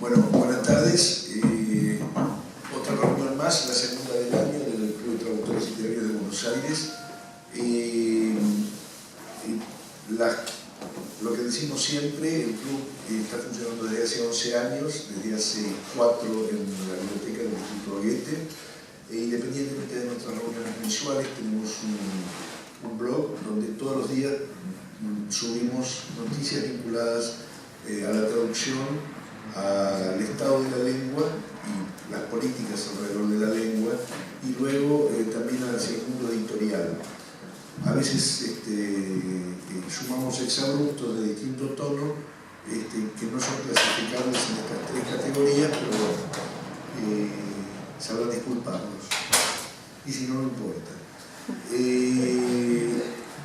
Bueno, buenas tardes. Otra reunión más, la segunda del año del Club de Traductores Literarios de Buenos Aires. Lo que decimos siempre, el club está funcionando desde hace 11 años, desde hace 4 en la biblioteca del Instituto Goethe. Independientemente de nuestras reuniones mensuales, tenemos un blog donde todos los días subimos noticias vinculadas a la traducción, al estado de la lengua y las políticas alrededor de la lengua, y luego también hacia el mundo editorial. A veces sumamos exabruptos de distinto tono que no son clasificables en estas 3 categorías, pero bueno, sabrán disculparnos, y si no, no importa.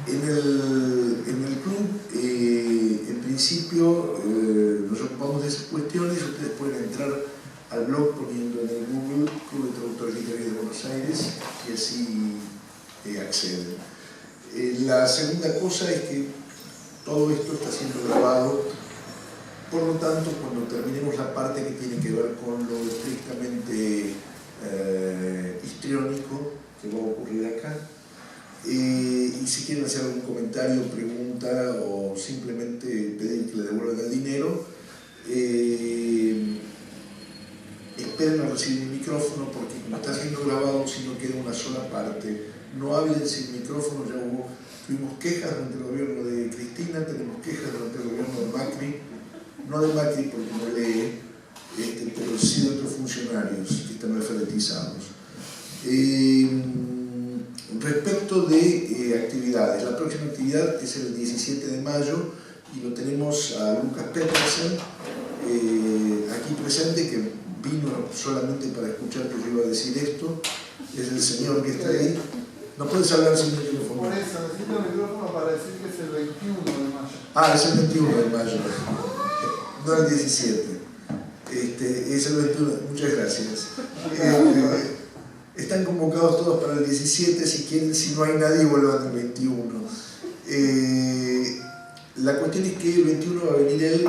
En el club, en principio, nos ocupamos de esas cuestiones. Ustedes pueden entrar al blog poniendo en el Google Club de Traductores Literarios de Buenos Aires y así acceden. La segunda cosa es que todo esto está siendo grabado, por lo tanto, cuando terminemos la parte que tiene que ver con lo estrictamente histriónico que va a ocurrir acá, y si quieren hacer algún comentario, pregunta o simplemente pedir que le devuelvan el dinero, esperen a recibir el micrófono, porque como está siendo grabado, si no queda una sola parte, no hablen sin micrófono. Ya tuvimos quejas durante el gobierno de Cristina, tenemos quejas durante el gobierno de Macri, no de Macri porque no lee, pero sí de otros funcionarios que están alfabetizados. Respecto de actividades, la próxima actividad es el 17 de mayo y lo tenemos a Lucas Petersen, aquí presente, que vino solamente para escuchar que yo iba a decir esto. Es el señor que está ahí. No puedes hablar sin micrófono. Por eso, necesito el micrófono para decir que es el 21 de mayo. Ah, es el 21 de mayo, no el 17. Es el 21, muchas gracias. Están convocados todos para el 17, si quieren, si no hay nadie, vuelvan al 21. La cuestión es que el 21 va a venir él,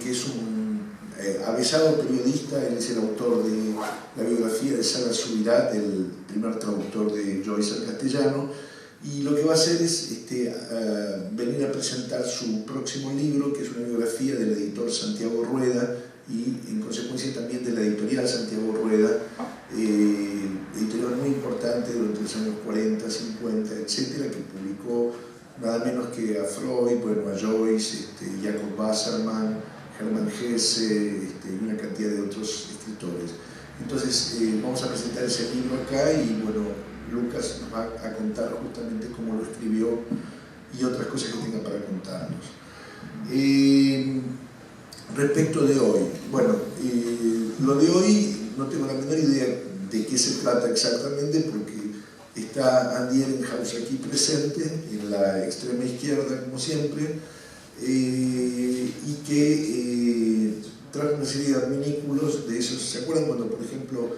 que es un avesado periodista. Él es el autor de la biografía de Sara Subirá, el primer traductor de Joyce al castellano, y lo que va a hacer es venir a presentar su próximo libro, que es una biografía del editor Santiago Rueda, y en consecuencia también de la editorial Santiago Rueda, editorial muy importante durante los años 40, 50, etcétera, que publicó nada menos que a Freud, bueno, a Joyce, Jacob Wasserman, Hermann Hesse, y una cantidad de otros escritores. Entonces vamos a presentar ese libro acá, y bueno, Lucas nos va a contar justamente cómo lo escribió y otras cosas que tenga para contarnos. Respecto de hoy, bueno, lo de hoy no tengo la menor idea de qué se trata exactamente, porque está Andy Ehrenhaus aquí presente, en la extrema izquierda como siempre, y que trae una serie de adminículos de esos. ¿Se acuerdan cuando, por ejemplo,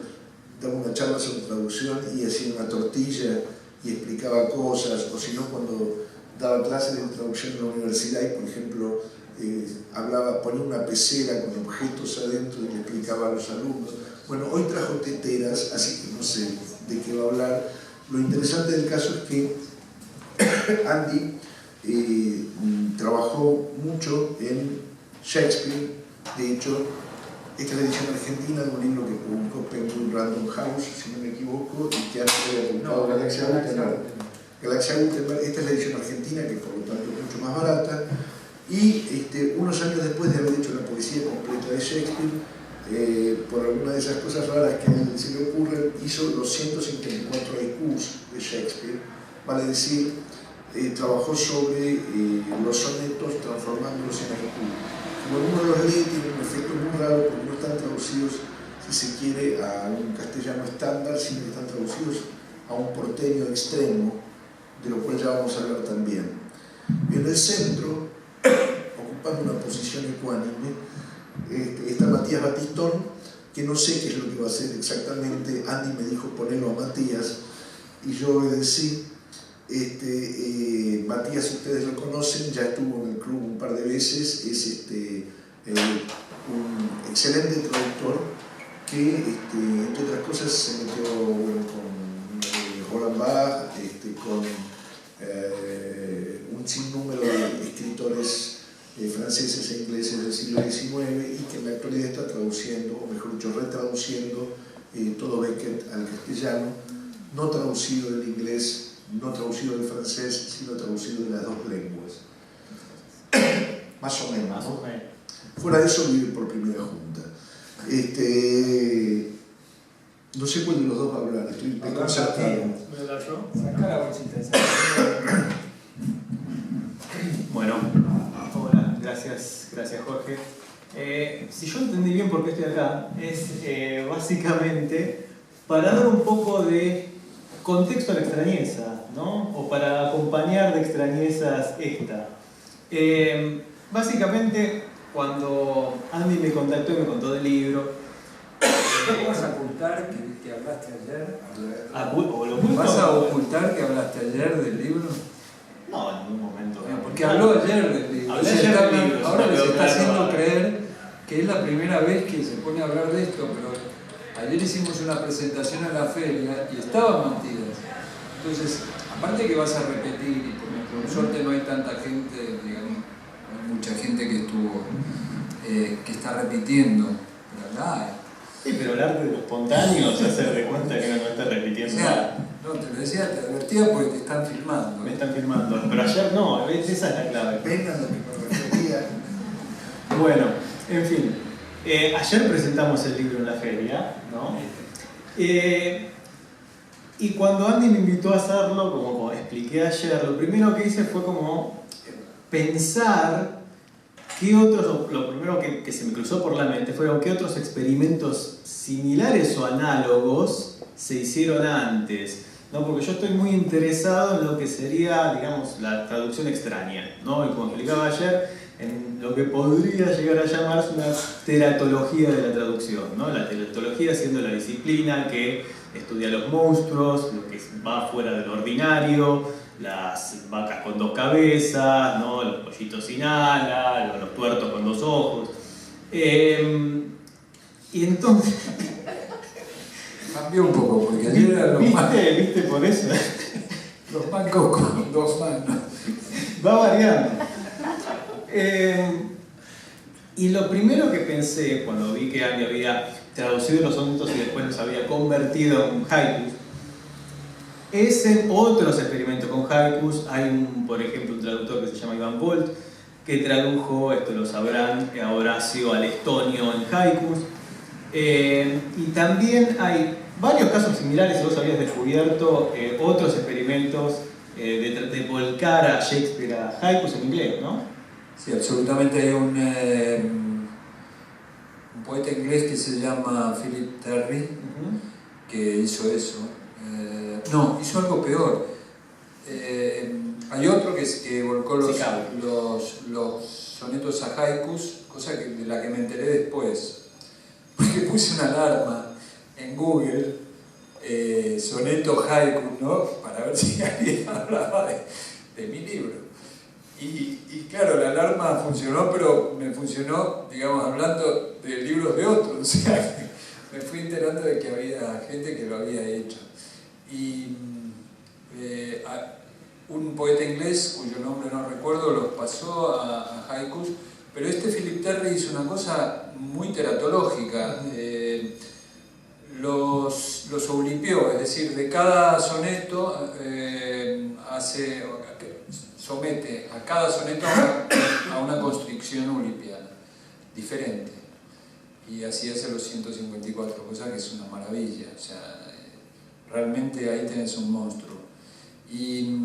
daba una charla sobre traducción y hacía una tortilla y explicaba cosas? O si no, cuando daba clases de traducción en la universidad y, por ejemplo, ponía una pecera con objetos adentro y le explicaba a los alumnos. Bueno, hoy trajo teteras, así que no sé de qué va a hablar. Lo interesante del caso es que Andy trabajó mucho en Shakespeare. De hecho, esta es la edición argentina de un libro que publicó Penguin Random House, si no me equivoco, y que antes había publicado Galaxia Gutenberg. Esta es la edición argentina, que por lo tanto es mucho más barata. Y unos años después de haber hecho la poesía completa de Shakespeare, por alguna de esas cosas raras que a él se le ocurren, hizo los 154 haikus de Shakespeare, vale decir, trabajó sobre los sonetos transformándolos en haiku. Como uno los lee, tiene un efecto muy raro, porque no están traducidos, si se quiere, a un castellano estándar, sino que están traducidos a un porteño extremo, de lo cual ya vamos a hablar también. Y en el centro, ocupando una posición ecuánime, está Matías Batistón, que no sé qué es lo que va a hacer exactamente. Andy me dijo ponerlo a Matías y yo obedecí. Matías, ustedes lo conocen, ya estuvo en el club un par de veces, es un excelente traductor que, entre otras cosas, se metió con Roland Barthes, con un sinnúmero de escritores franceses e ingleses del siglo XIX y que en la actualidad está traduciendo, o mejor dicho, retraduciendo todo Beckett al castellano, no traducido del inglés, no traducido del francés, sino traducido de las dos lenguas. Más o menos, ¿no? Fuera de eso, vive por primera junta. No sé cuál de los dos va a hablar, estoy desconcertado. ¿Voy a hablar yo? Saca la bolsita esa. Bueno, hola, gracias Jorge. Si yo entendí bien por qué estoy acá, es básicamente para dar un poco de contexto a la extrañeza, ¿no? O para acompañar de extrañezas esta. Básicamente, cuando Andy me contactó y me contó del libro, ¿No vas a ocultar que hablaste ayer? ¿o lo oculto? ¿Vas a ocultar que hablaste ayer del libro? No, en ningún momento. Porque habló ayer del libro. Hablé ayer del libro, Ahora les está haciendo ahora. creer que es la primera vez que se pone a hablar de esto, pero ayer hicimos una presentación a la feria y estaba Matías. Entonces, aparte que vas a repetir, y por suerte no hay tanta gente, digamos, no hay mucha gente que estuvo, que está repitiendo, pero la hay. Sí, pero el arte de lo espontáneo se hace de cuenta que no está repitiendo O nada. sea, no, te lo decía, te advertía porque te están filmando. Me están filmando, pero ayer no, esa es la clave. Vengan a lo que me refería. Bueno, en fin, ayer presentamos el libro en la feria, ¿no? Y cuando Andy me invitó a hacerlo, como expliqué ayer, lo primero que hice fue como pensar qué otros, lo primero que se me cruzó por la mente fueron qué otros experimentos similares o análogos se hicieron antes, ¿no? Porque yo estoy muy interesado en lo que sería, digamos, la traducción extraña, ¿no? Y como explicaba ayer, en lo que podría llegar a llamarse una teratología de la traducción, ¿no? La teratología siendo la disciplina que estudia los monstruos, lo que va fuera del ordinario, las vacas con dos cabezas, ¿no? Los pollitos sin ala, los tuertos con dos ojos. Y entonces... Cambió un poco, porque ayer eran los mancos. ¿Viste por eso? Los mancos con dos manos. Va variando. Y lo primero que pensé cuando vi que Andy había traducido los sonetos y después los había convertido en haikus, es en otros experimentos con haikus. Hay, por ejemplo, un traductor que se llama Ivan Bolt, que tradujo, esto lo sabrán, a Horacio al estonio en haikus. Y también hay varios casos similares, si vos habías descubierto otros experimentos de volcar a Shakespeare a haikus en inglés, ¿no? Sí, absolutamente. Hay un poeta inglés que se llama Philip Terry, que hizo eso. No, hizo algo peor. Hay otro que volcó los sonetos a haikus, cosa de la que me enteré después. Porque puse una alarma en Google, soneto haiku, ¿no? Para ver si alguien hablaba de mi libro. Y claro, la alarma funcionó, pero me funcionó, digamos, hablando de libros de otros. O sea, me fui enterando de que había gente que lo había hecho. Y un poeta inglés, cuyo nombre no recuerdo, los pasó a haikus, pero Philip Terry hizo una cosa muy teratológica. Los oblipió, es decir, de cada soneto somete a cada soneto a una constricción oblipiana diferente. Y así hace los 154, cosa que es una maravilla. O sea, realmente ahí tenés un monstruo. Y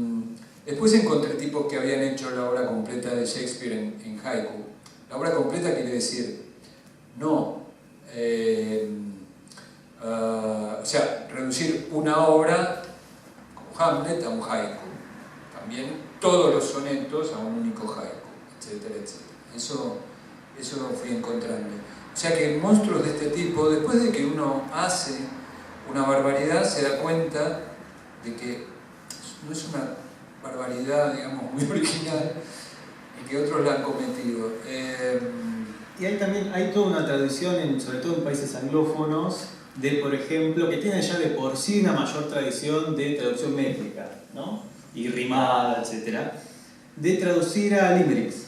después encontré tipos que habían hecho la obra completa de Shakespeare en haiku. La obra completa quiere decir, no, o sea, reducir una obra como Hamlet a un haiku. También todos los sonetos a un único haiku, etcétera, etcétera. Eso fui encontrando. O sea que monstruos de este tipo, después de que uno hace una barbaridad, se da cuenta de que no es una barbaridad, digamos, muy original y que otros la han cometido. Y hay toda una tradición, sobre todo en países anglófonos, de, por ejemplo, que tienen ya de por sí una mayor tradición de traducción métrica, ¿no? Y rimada, etc. De traducir a limericks.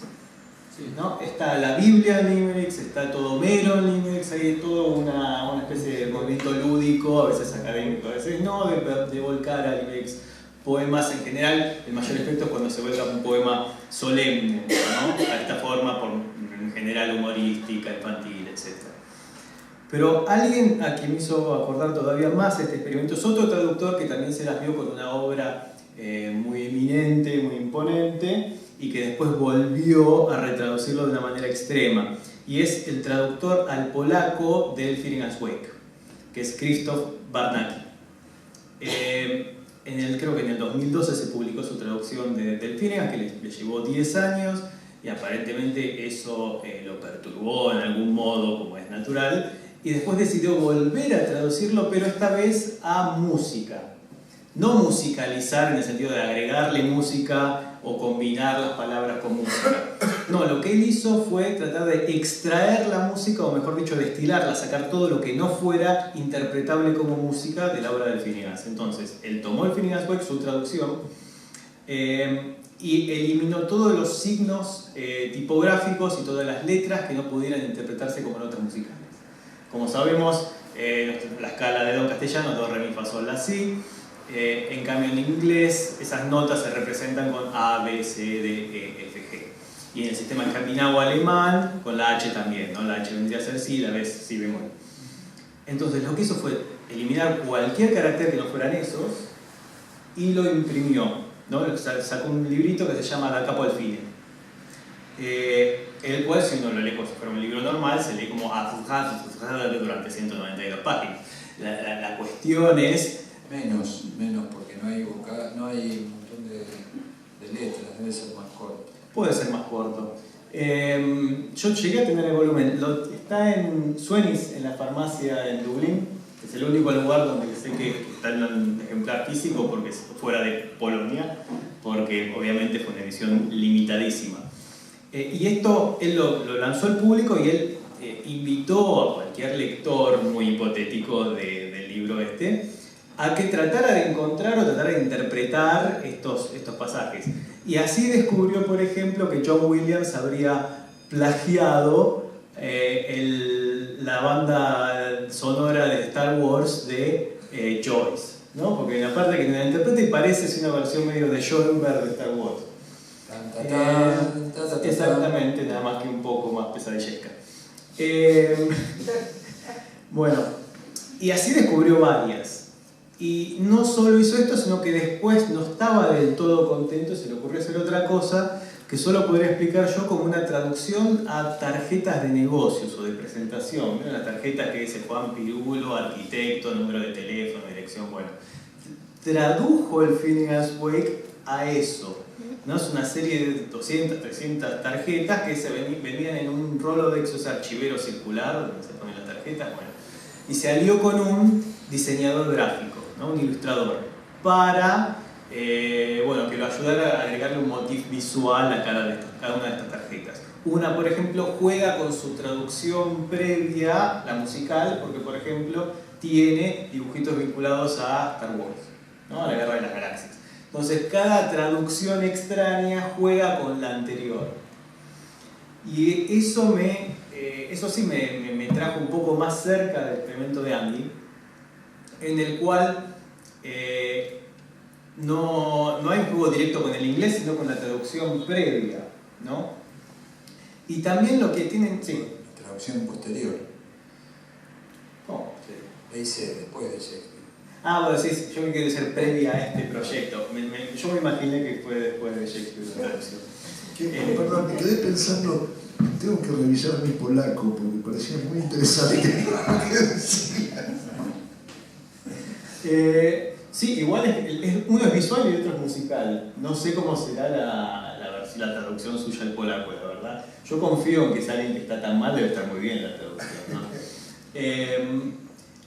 ¿No? Está la Biblia en limericks, está todo Homero en limericks, hay toda una especie de movimiento lúdico, a veces académico, a veces no, de volcar a limericks poemas en general. El mayor efecto es cuando se vuelve un poema solemne, ¿no? A esta forma, en general humorística, infantil, etc. Pero alguien a quien me hizo acordar todavía más este experimento es otro traductor que también se las vio con una obra muy eminente, muy imponente, y que después volvió a retraducirlo de una manera extrema. Y es el traductor al polaco del Finnegan's Wake, que es Krzysztof Barnacki. Creo que en el 2012 se publicó su traducción del Finnegan, que le llevó 10 años, y aparentemente eso lo perturbó en algún modo, como es natural, y después decidió volver a traducirlo, pero esta vez a música. No musicalizar en el sentido de agregarle música o combinar las palabras con música. No, lo que él hizo fue tratar de extraer la música, o mejor dicho, destilarla, sacar todo lo que no fuera interpretable como música de la obra del Finnegan. Entonces, él tomó el Finnegan's Wake, su traducción, y eliminó todos los signos tipográficos y todas las letras que no pudieran interpretarse como notas musicales. Como sabemos, la escala de do en castellano es do, re, mi, fa, sol, la, si. En cambio en inglés esas notas se representan con A, B, C, D, E, F, G. Y en el sistema escandinavo alemán con la H también, ¿no? La H vendría a ser si, la B es si bemol. Entonces lo que hizo fue eliminar cualquier carácter que no fueran esos y lo imprimió, ¿no? Sacó un librito que se llama Da capo al fine, el cual, si uno lo lee como si fuera un libro normal, se lee como durante 192 páginas. La cuestión es Menos, porque no hay un montón de letras, debe ser más corto. Puede ser más corto. Yo llegué a tener el volumen. Está en Swenis, en la farmacia en Dublín, que es el único lugar donde sé que está en un ejemplar físico, porque es fuera de Polonia, porque obviamente fue una edición limitadísima. Y esto él lo lanzó al público y él invitó a cualquier lector muy hipotético del libro a que tratara de encontrar o tratara de interpretar estos pasajes. Y así descubrió, por ejemplo, que John Williams habría plagiado la banda sonora de Star Wars de Joyce, ¿no? Porque en la parte que la interpreta y parece una versión medio de Schoenberg de Star Wars. Exactamente, nada más que un poco más pesadillesca. Bueno, y así descubrió varias. Y no solo hizo esto, sino que después no estaba del todo contento, se le ocurrió hacer otra cosa que solo podría explicar yo como una traducción a tarjetas de negocios o de presentación. Las tarjetas que dice Juan Pirulo, arquitecto, número de teléfono, dirección, bueno. Tradujo el Finnegan's Wake a eso, ¿no? Es una serie de 200, 300 tarjetas que venían en un Rolodex, ese archivero circular donde se ponen las tarjetas, bueno. Y se alió con un diseñador gráfico, ¿no? Un ilustrador, para que lo ayudara a agregarle un motif visual a cada una de estas tarjetas. Una, por ejemplo, juega con su traducción previa, la musical, porque, por ejemplo, tiene dibujitos vinculados a Star Wars, ¿no? A la Guerra de las Galaxias. Entonces, cada traducción extraña juega con la anterior. Y eso sí me trajo un poco más cerca del experimento de Andy, en el cual no hay un juego directo con el inglés, sino con la traducción previa, ¿no? Y también lo que tienen... Sí. Traducción posterior. ¿Cómo? Le hice después de Shakespeare. Ah, bueno, sí, yo me quiero decir previa a este proyecto. Yo me imaginé que fue después de Shakespeare la traducción. Perdón, me quedé pensando, tengo que revisar mi polaco porque parecía muy interesante lo que decía. Sí, igual uno es visual y otro es musical. No sé cómo será la traducción suya al polaco, la verdad. Yo confío en que si alguien que está tan mal debe estar muy bien la traducción, ¿no?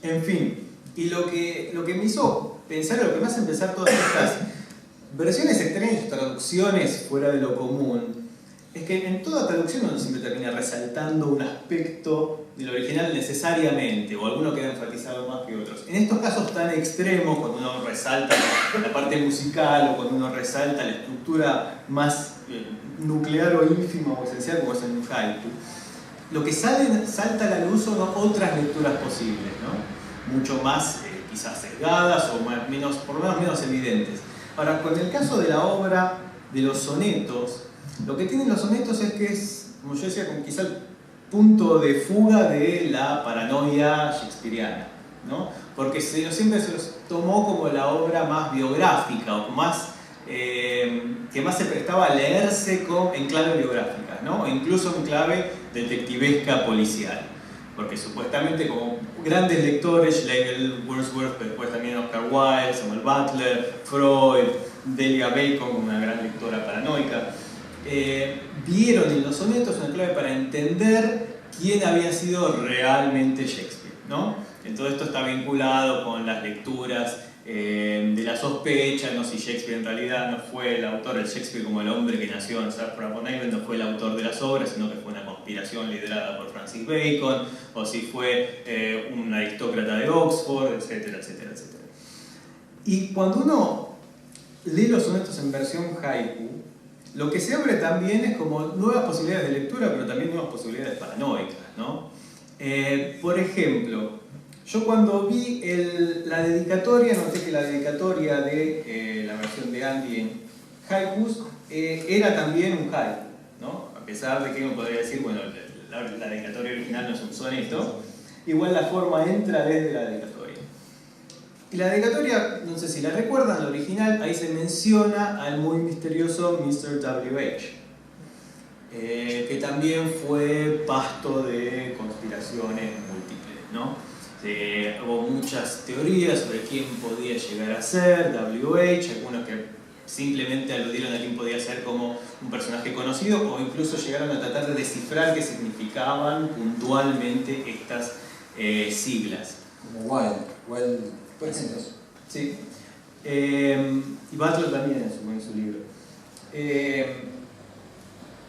En fin, y lo que me hizo pensar, lo que me hace empezar todas estas versiones extrañas, traducciones fuera de lo común, es que en toda traducción uno siempre termina resaltando un aspecto del original necesariamente, o alguno queda enfatizado más que otros. En estos casos tan extremos, cuando uno resalta la parte musical o cuando uno resalta la estructura más nuclear o ínfima o esencial, como es en un haiku, lo que salta a la luz son otras lecturas posibles, ¿no? Mucho más quizás sesgadas o por lo menos menos evidentes. Ahora, con el caso de la obra de los sonetos, lo que tienen los sonetos es que es, como yo decía, como quizá el punto de fuga de la paranoia shakespeariana, ¿no? Porque siempre se los tomó como la obra más biográfica o más, que más se prestaba a leerse en clave biográfica, ¿no? O incluso en clave detectivesca policial. Porque supuestamente como grandes lectores, Schlegel, Wordsworth, pero después también Oscar Wilde, Samuel Butler, Freud, Delia Bacon, una gran lectora paranoica, vieron en los sonetos una clave para entender quién había sido realmente Shakespeare, ¿no? Entonces esto está vinculado con las lecturas de la sospecha, ¿no? Si Shakespeare en realidad no fue el autor, el Shakespeare como el hombre que nació en Stratford-upon-Avon no fue el autor de las obras, sino que fue una conspiración liderada por Francis Bacon, o si fue un aristócrata de Oxford, etcétera, etcétera, etcétera. Y cuando uno lee los sonetos en versión haiku, lo que se abre también es como nuevas posibilidades de lectura, pero también nuevas posibilidades paranoicas, ¿no? Por ejemplo, yo cuando vi la dedicatoria, noté que la dedicatoria de la versión de Andy en haikus era también un haiku, ¿no? A pesar de que uno podría decir, bueno, la dedicatoria original no es un soneto, igual la forma entra desde la dedicatoria. Y la dedicatoria, no sé si la recuerdan, la original, ahí se menciona al muy misterioso Mr. W.H., que también fue pasto de conspiraciones múltiples, ¿no? Hubo muchas teorías sobre quién podía llegar a ser W.H., algunos que simplemente aludieron a quién podía ser como un personaje conocido o incluso llegaron a tratar de descifrar qué significaban puntualmente estas siglas. Como Wilde. Sí. Y Butler también en su libro.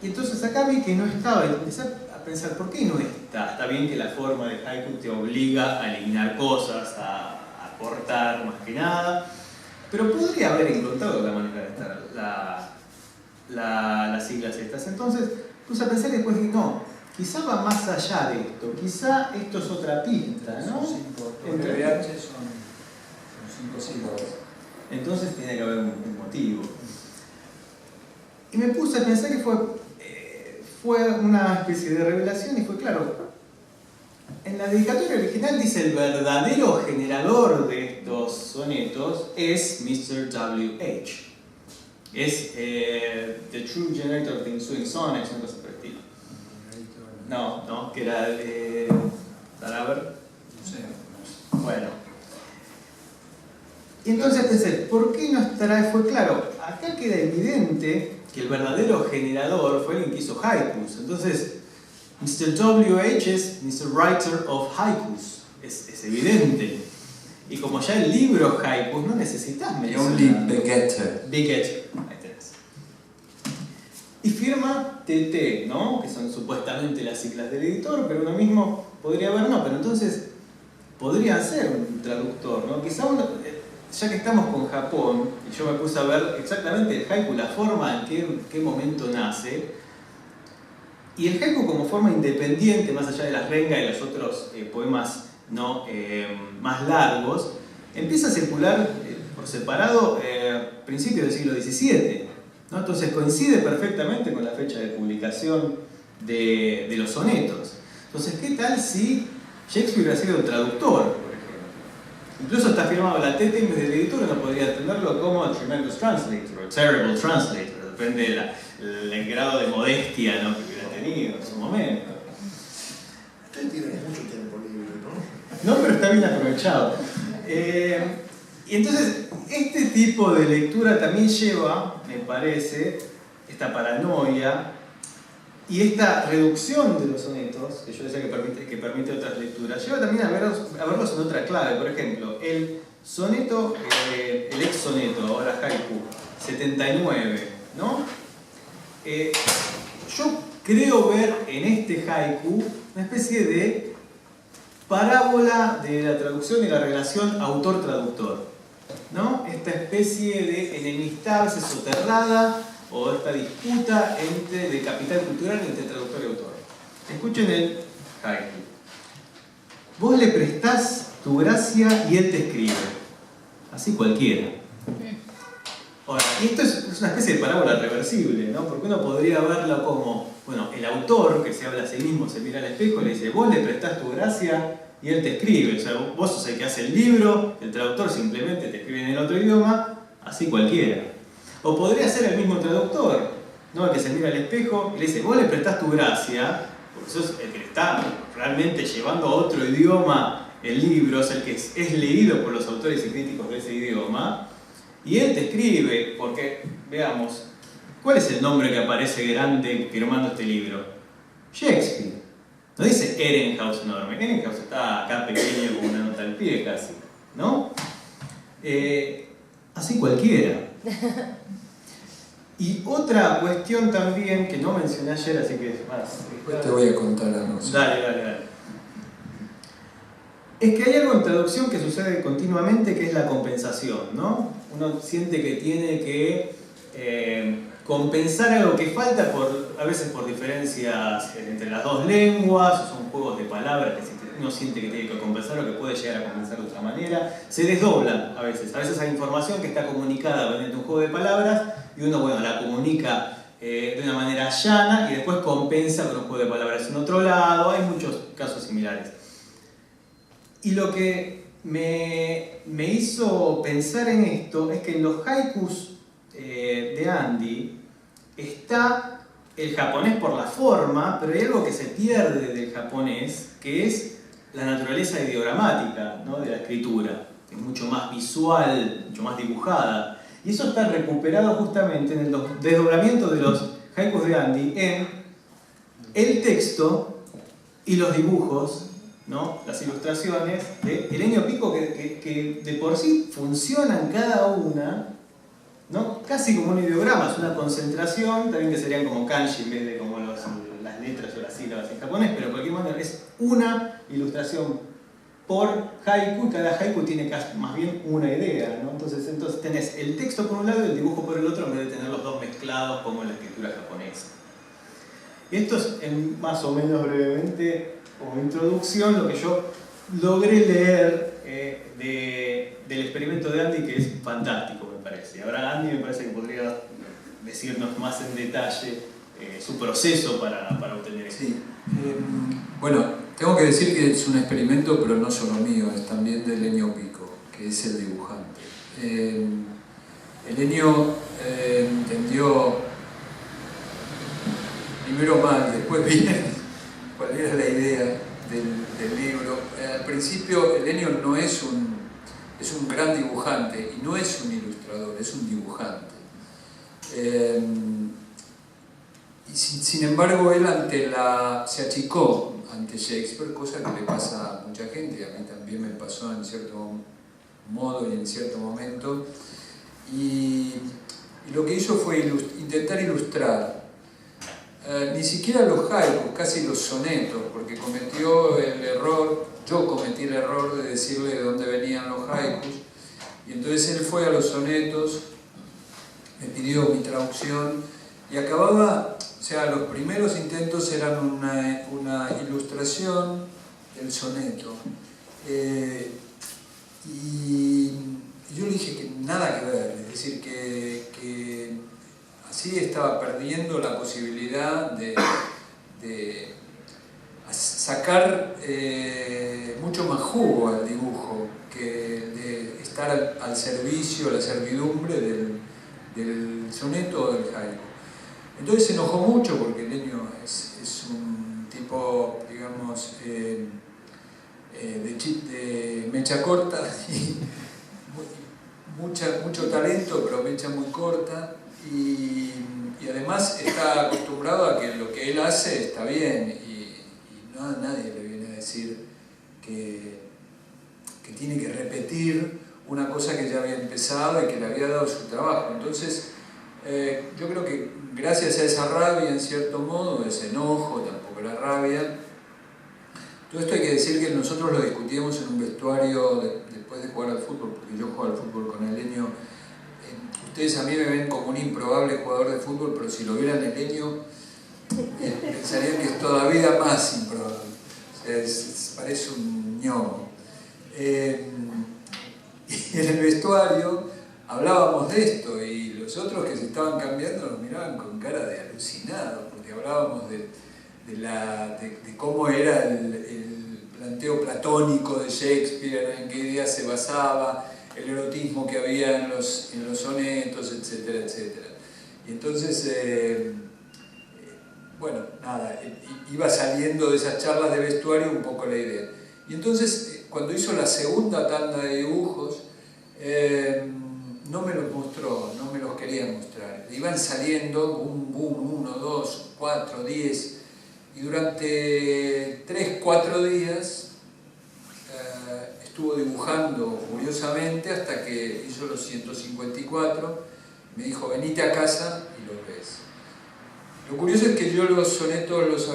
Y entonces acá vi que no estaba, y empecé a pensar, ¿por qué no está? Está bien que la forma de haiku te obliga a eliminar cosas, a cortar más que nada, pero podría haber encontrado la manera de estar las siglas estas. Entonces puse a pensar y después dije, no, quizá va más allá de esto, quizá esto es otra pista, ¿no? Son 5 sílabas. Entonces tiene que haber un motivo. Y me puse a pensar que fue una especie de revelación y fue claro. En la dedicatoria original dice el verdadero generador de estos sonetos es Mr. W.H. Es the true generator of the ensuing sonnets, una cosa por el estilo. No, que era Taraber. No sé. Bueno. Y entonces pensé, ¿por qué no estará? Fue claro, acá queda evidente que el verdadero generador fue alguien que hizo haikus. Entonces, Mr. W.H. es Mr. Writer of Haikus. Es evidente. Y como ya el libro haikus, no necesitas mencionar. Only begetter. Begetter, ahí tenés. Y firma TT, ¿no? Que son supuestamente las siglas del editor, pero uno mismo podría ver, no, pero entonces podría ser un traductor, ¿no? Quizá uno, ya que estamos con Japón, y yo me puse a ver exactamente el haiku, la forma en qué momento nace, y el haiku como forma independiente, más allá de las rengas y los otros poemas ¿no? Más largos, empieza a circular por separado a principios del siglo XVII, ¿no? Entonces coincide perfectamente con la fecha de publicación de los sonetos. Entonces, ¿qué tal si Shakespeare hubiera sido un traductor? Incluso está firmado la TT en vez del editor, uno podría entenderlo como Tremendous Translator o Terrible Translator, depende del grado de modestia, ¿no? que hubiera tenido en su momento. Usted tiene mucho tiempo libre, ¿no? No, pero está bien aprovechado. Y entonces, este tipo de lectura también lleva, me parece, esta paranoia y esta reducción de los sonetos, que yo decía que permite otras lecturas, lleva también a verlos en otra clave. Por ejemplo, el soneto, el ex soneto, ahora haiku, 79, ¿no? yo creo ver en este haiku una especie de parábola de la traducción y la relación autor-traductor, ¿no? Esta especie de enemistad a veces soterrada o esta disputa de capital cultural entre traductor y autor. Escuchen el haiku. Vos le prestás tu gracia y él te escribe. Así cualquiera. Ahora, y esto es una especie de parábola reversible, ¿no? Porque uno podría verlo como, bueno, el autor que se habla a sí mismo, se mira al espejo y le dice, vos le prestás tu gracia y él te escribe. O sea, vos sos el que hace el libro, el traductor simplemente te escribe en el otro idioma, así cualquiera. O podría ser el mismo traductor, ¿no? El que se mira al espejo y le dice, vos le prestás tu gracia, porque sos el que está realmente llevando a otro idioma el libro, es el que es leído por los autores y críticos de ese idioma, y él te escribe, porque, veamos, ¿cuál es el nombre que aparece grande firmando este libro? Shakespeare. No dice Ehrenhaus enorme, Ehrenhaus está acá pequeño como una nota al pie casi, ¿no? Así cualquiera. Y otra cuestión también que no mencioné ayer, así que es más... Después te voy a contar algo. Dale. Es que hay algo en traducción que sucede continuamente, que es la compensación, ¿no? Uno siente que tiene que compensar algo que falta, a veces por diferencias entre las dos lenguas, o son juegos de palabras que uno siente que tiene que compensar o que puede llegar a compensar de otra manera. Se desdoblan a veces. A veces hay información que está comunicada mediante un juego de palabras y uno, bueno, la comunica de una manera llana y después compensa con un juego de palabras en otro lado. Hay muchos casos similares. Y lo que me hizo pensar en esto es que en los haikus de Andy está el japonés por la forma, pero hay algo que se pierde del japonés, que es la naturaleza ideogramática, ¿no? De la escritura, que es mucho más visual, mucho más dibujada. Y eso está recuperado justamente en el desdoblamiento de los haikus de Andy en el texto y los dibujos, ¿no? Las ilustraciones de Ennio Pico que de por sí funcionan cada una, ¿no? Casi como un ideograma, es una concentración, también que serían como kanji en vez de como las letras o las sílabas en japonés, pero de cualquier manera es una ilustración por haiku y cada haiku tiene más bien una idea, ¿no? Entonces tenés el texto por un lado y el dibujo por el otro en vez de tener los dos mezclados como en la escritura japonesa. Y esto es más o menos brevemente como introducción lo que yo logré leer del experimento de Andy, que es fantástico, me parece. Ahora Andy me parece que podría decirnos más en detalle su proceso para obtener esto. Sí. Bueno, tengo que decir que es un experimento, pero no solo mío, es también de Ennio Pico, que es el dibujante. Ennio entendió primero mal, después bien cuál era la idea del libro. Al principio, Ennio no es un gran dibujante y no es un ilustrador, es un dibujante. Y sin embargo, él se achicó ante Shakespeare, cosa que le pasa a mucha gente, y a mí también me pasó en cierto modo y en cierto momento. Y lo que hizo fue intentar ilustrar. Ni siquiera los haikus, casi los sonetos, porque yo cometí el error de decirle de dónde venían los haikus, y entonces él fue a los sonetos, me pidió mi traducción, y acababa, o sea, los primeros intentos eran una ilustración del soneto, y yo le dije que nada que ver, es decir, que así estaba perdiendo la posibilidad de sacar mucho más jugo al dibujo, que de estar al servicio, a la servidumbre del soneto o del haiku. Entonces se enojó mucho porque Ennio es un tipo, digamos, de mecha corta y mucho talento, pero mecha muy corta. Y además está acostumbrado a que lo que él hace está bien y nadie le viene a decir que tiene que repetir una cosa que ya había empezado y que le había dado su trabajo. Entonces Yo creo que gracias a esa rabia, en cierto modo, ese enojo, tampoco era rabia, todo esto hay que decir que nosotros lo discutíamos en un vestuario después de jugar al fútbol, porque yo juego al fútbol con Helenio. Ustedes a mí me ven como un improbable jugador de fútbol, pero si lo vieran Helenio, pensarían que es todavía más improbable. O sea, parece un ñomo. Y en el vestuario hablábamos de esto y los otros que se estaban cambiando nos miraban con cara de alucinado, porque hablábamos de cómo era el planteo platónico de Shakespeare, en qué idea se basaba, el erotismo que había en los sonetos, etcétera, etcétera. Y entonces, bueno, nada, iba saliendo de esas charlas de vestuario un poco la idea. Y entonces, cuando hizo la segunda tanda de dibujos, no me los mostró, no me los quería mostrar. Iban saliendo, boom, boom, 1, 2, 4, 10, y durante 3, 4 días estuvo dibujando furiosamente hasta que hizo los 154, me dijo, venite a casa y los ves. Lo curioso es que yo los sonetos los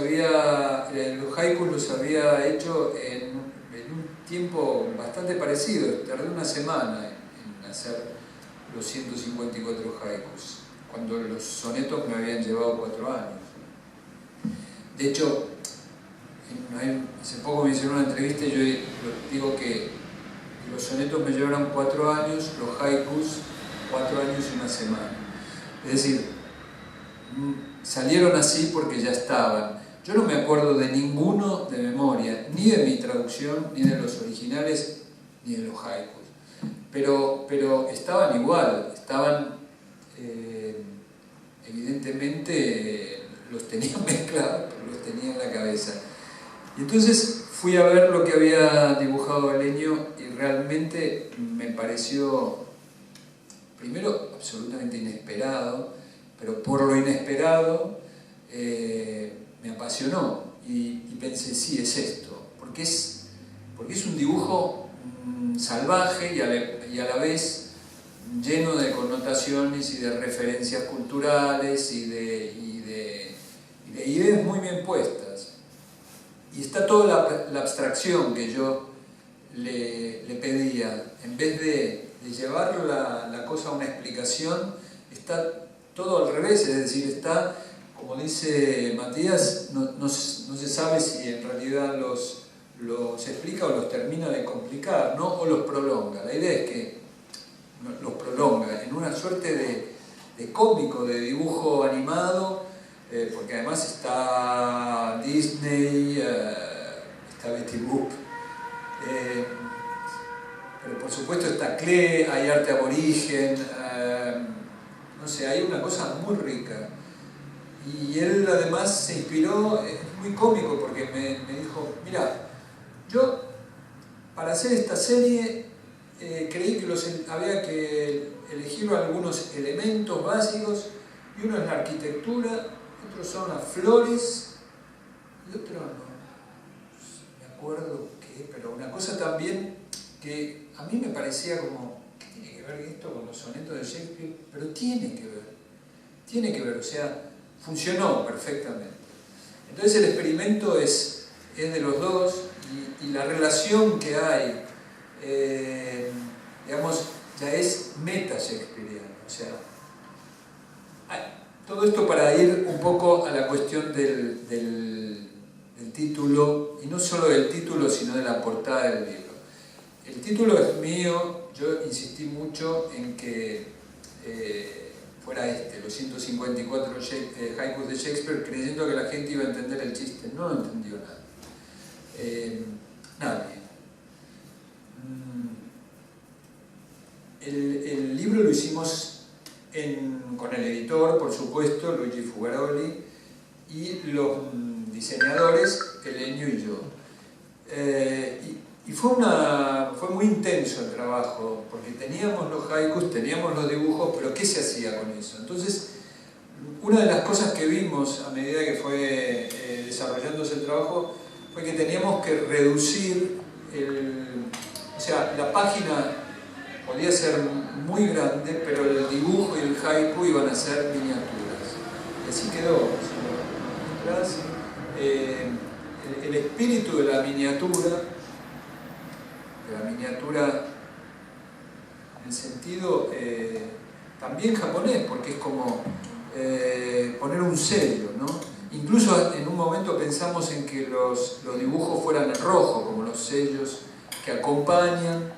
haikus los había hecho en un tiempo bastante parecido, tardé una semana en hacer los 154 haikus, cuando los sonetos me habían llevado 4 años. De hecho, hace poco me hicieron una entrevista y yo digo que los sonetos me llevaron 4 años, los haikus 4 años y una semana. Es decir, salieron así porque ya estaban. Yo no me acuerdo de ninguno de memoria, ni de mi traducción, ni de los originales, ni de los haikus. Pero estaban igual, estaban evidentemente los tenía mezclados, pero los tenía en la cabeza. Y entonces fui a ver lo que había dibujado Helenio y realmente me pareció, primero, absolutamente inesperado, pero por lo inesperado me apasionó y pensé, sí, es esto, porque es un dibujo salvaje y a la vez lleno de connotaciones y de referencias culturales y de ideas muy bien puestas. Y está toda la abstracción que yo le pedía. En vez de llevar la cosa a una explicación, está todo al revés, es decir, está, como dice Matías, no se sabe si en realidad los explica o los termina de complicar, ¿no? O los prolonga. La idea es que los prolonga en una suerte de cómico, de dibujo animado, porque además está Disney, está Betty Boop, pero por supuesto está Klee, hay arte aborigen, no sé, hay una cosa muy rica. Y él además se inspiró, es muy cómico porque me dijo, mira, yo para hacer esta serie creí que había que elegir algunos elementos básicos, y uno es la arquitectura, otros son las flores, y otro no me acuerdo qué, pero una cosa también que a mí me parecía como, ¿qué tiene que ver esto con los sonetos de Shakespeare? Pero tiene que ver, o sea, funcionó perfectamente. Entonces el experimento es de los dos, y la relación que hay, digamos, ya es meta-shakespeariana. O sea, todo esto para ir un poco a la cuestión del título, y no solo del título, sino de la portada del libro. El título es mío, yo insistí mucho en que fuera los 154 haikus de Shakespeare, creyendo que la gente iba a entender el chiste. No lo entendió nadie. El libro lo hicimos con el editor, por supuesto, Luigi Fugaroli, y los diseñadores, Helenio y yo. Y fue muy intenso el trabajo, porque teníamos los haikus, teníamos los dibujos, pero ¿qué se hacía con eso? Entonces, una de las cosas que vimos a medida que fue desarrollándose el trabajo fue que teníamos que reducir o sea, la página podía ser muy grande, pero el dibujo y el haiku iban a ser miniaturas. Y así quedó. El espíritu de la miniatura en el sentido también japonés, porque es como poner un sello, ¿no? Incluso en un momento pensamos en que los dibujos fueran en rojo, como los sellos que acompañan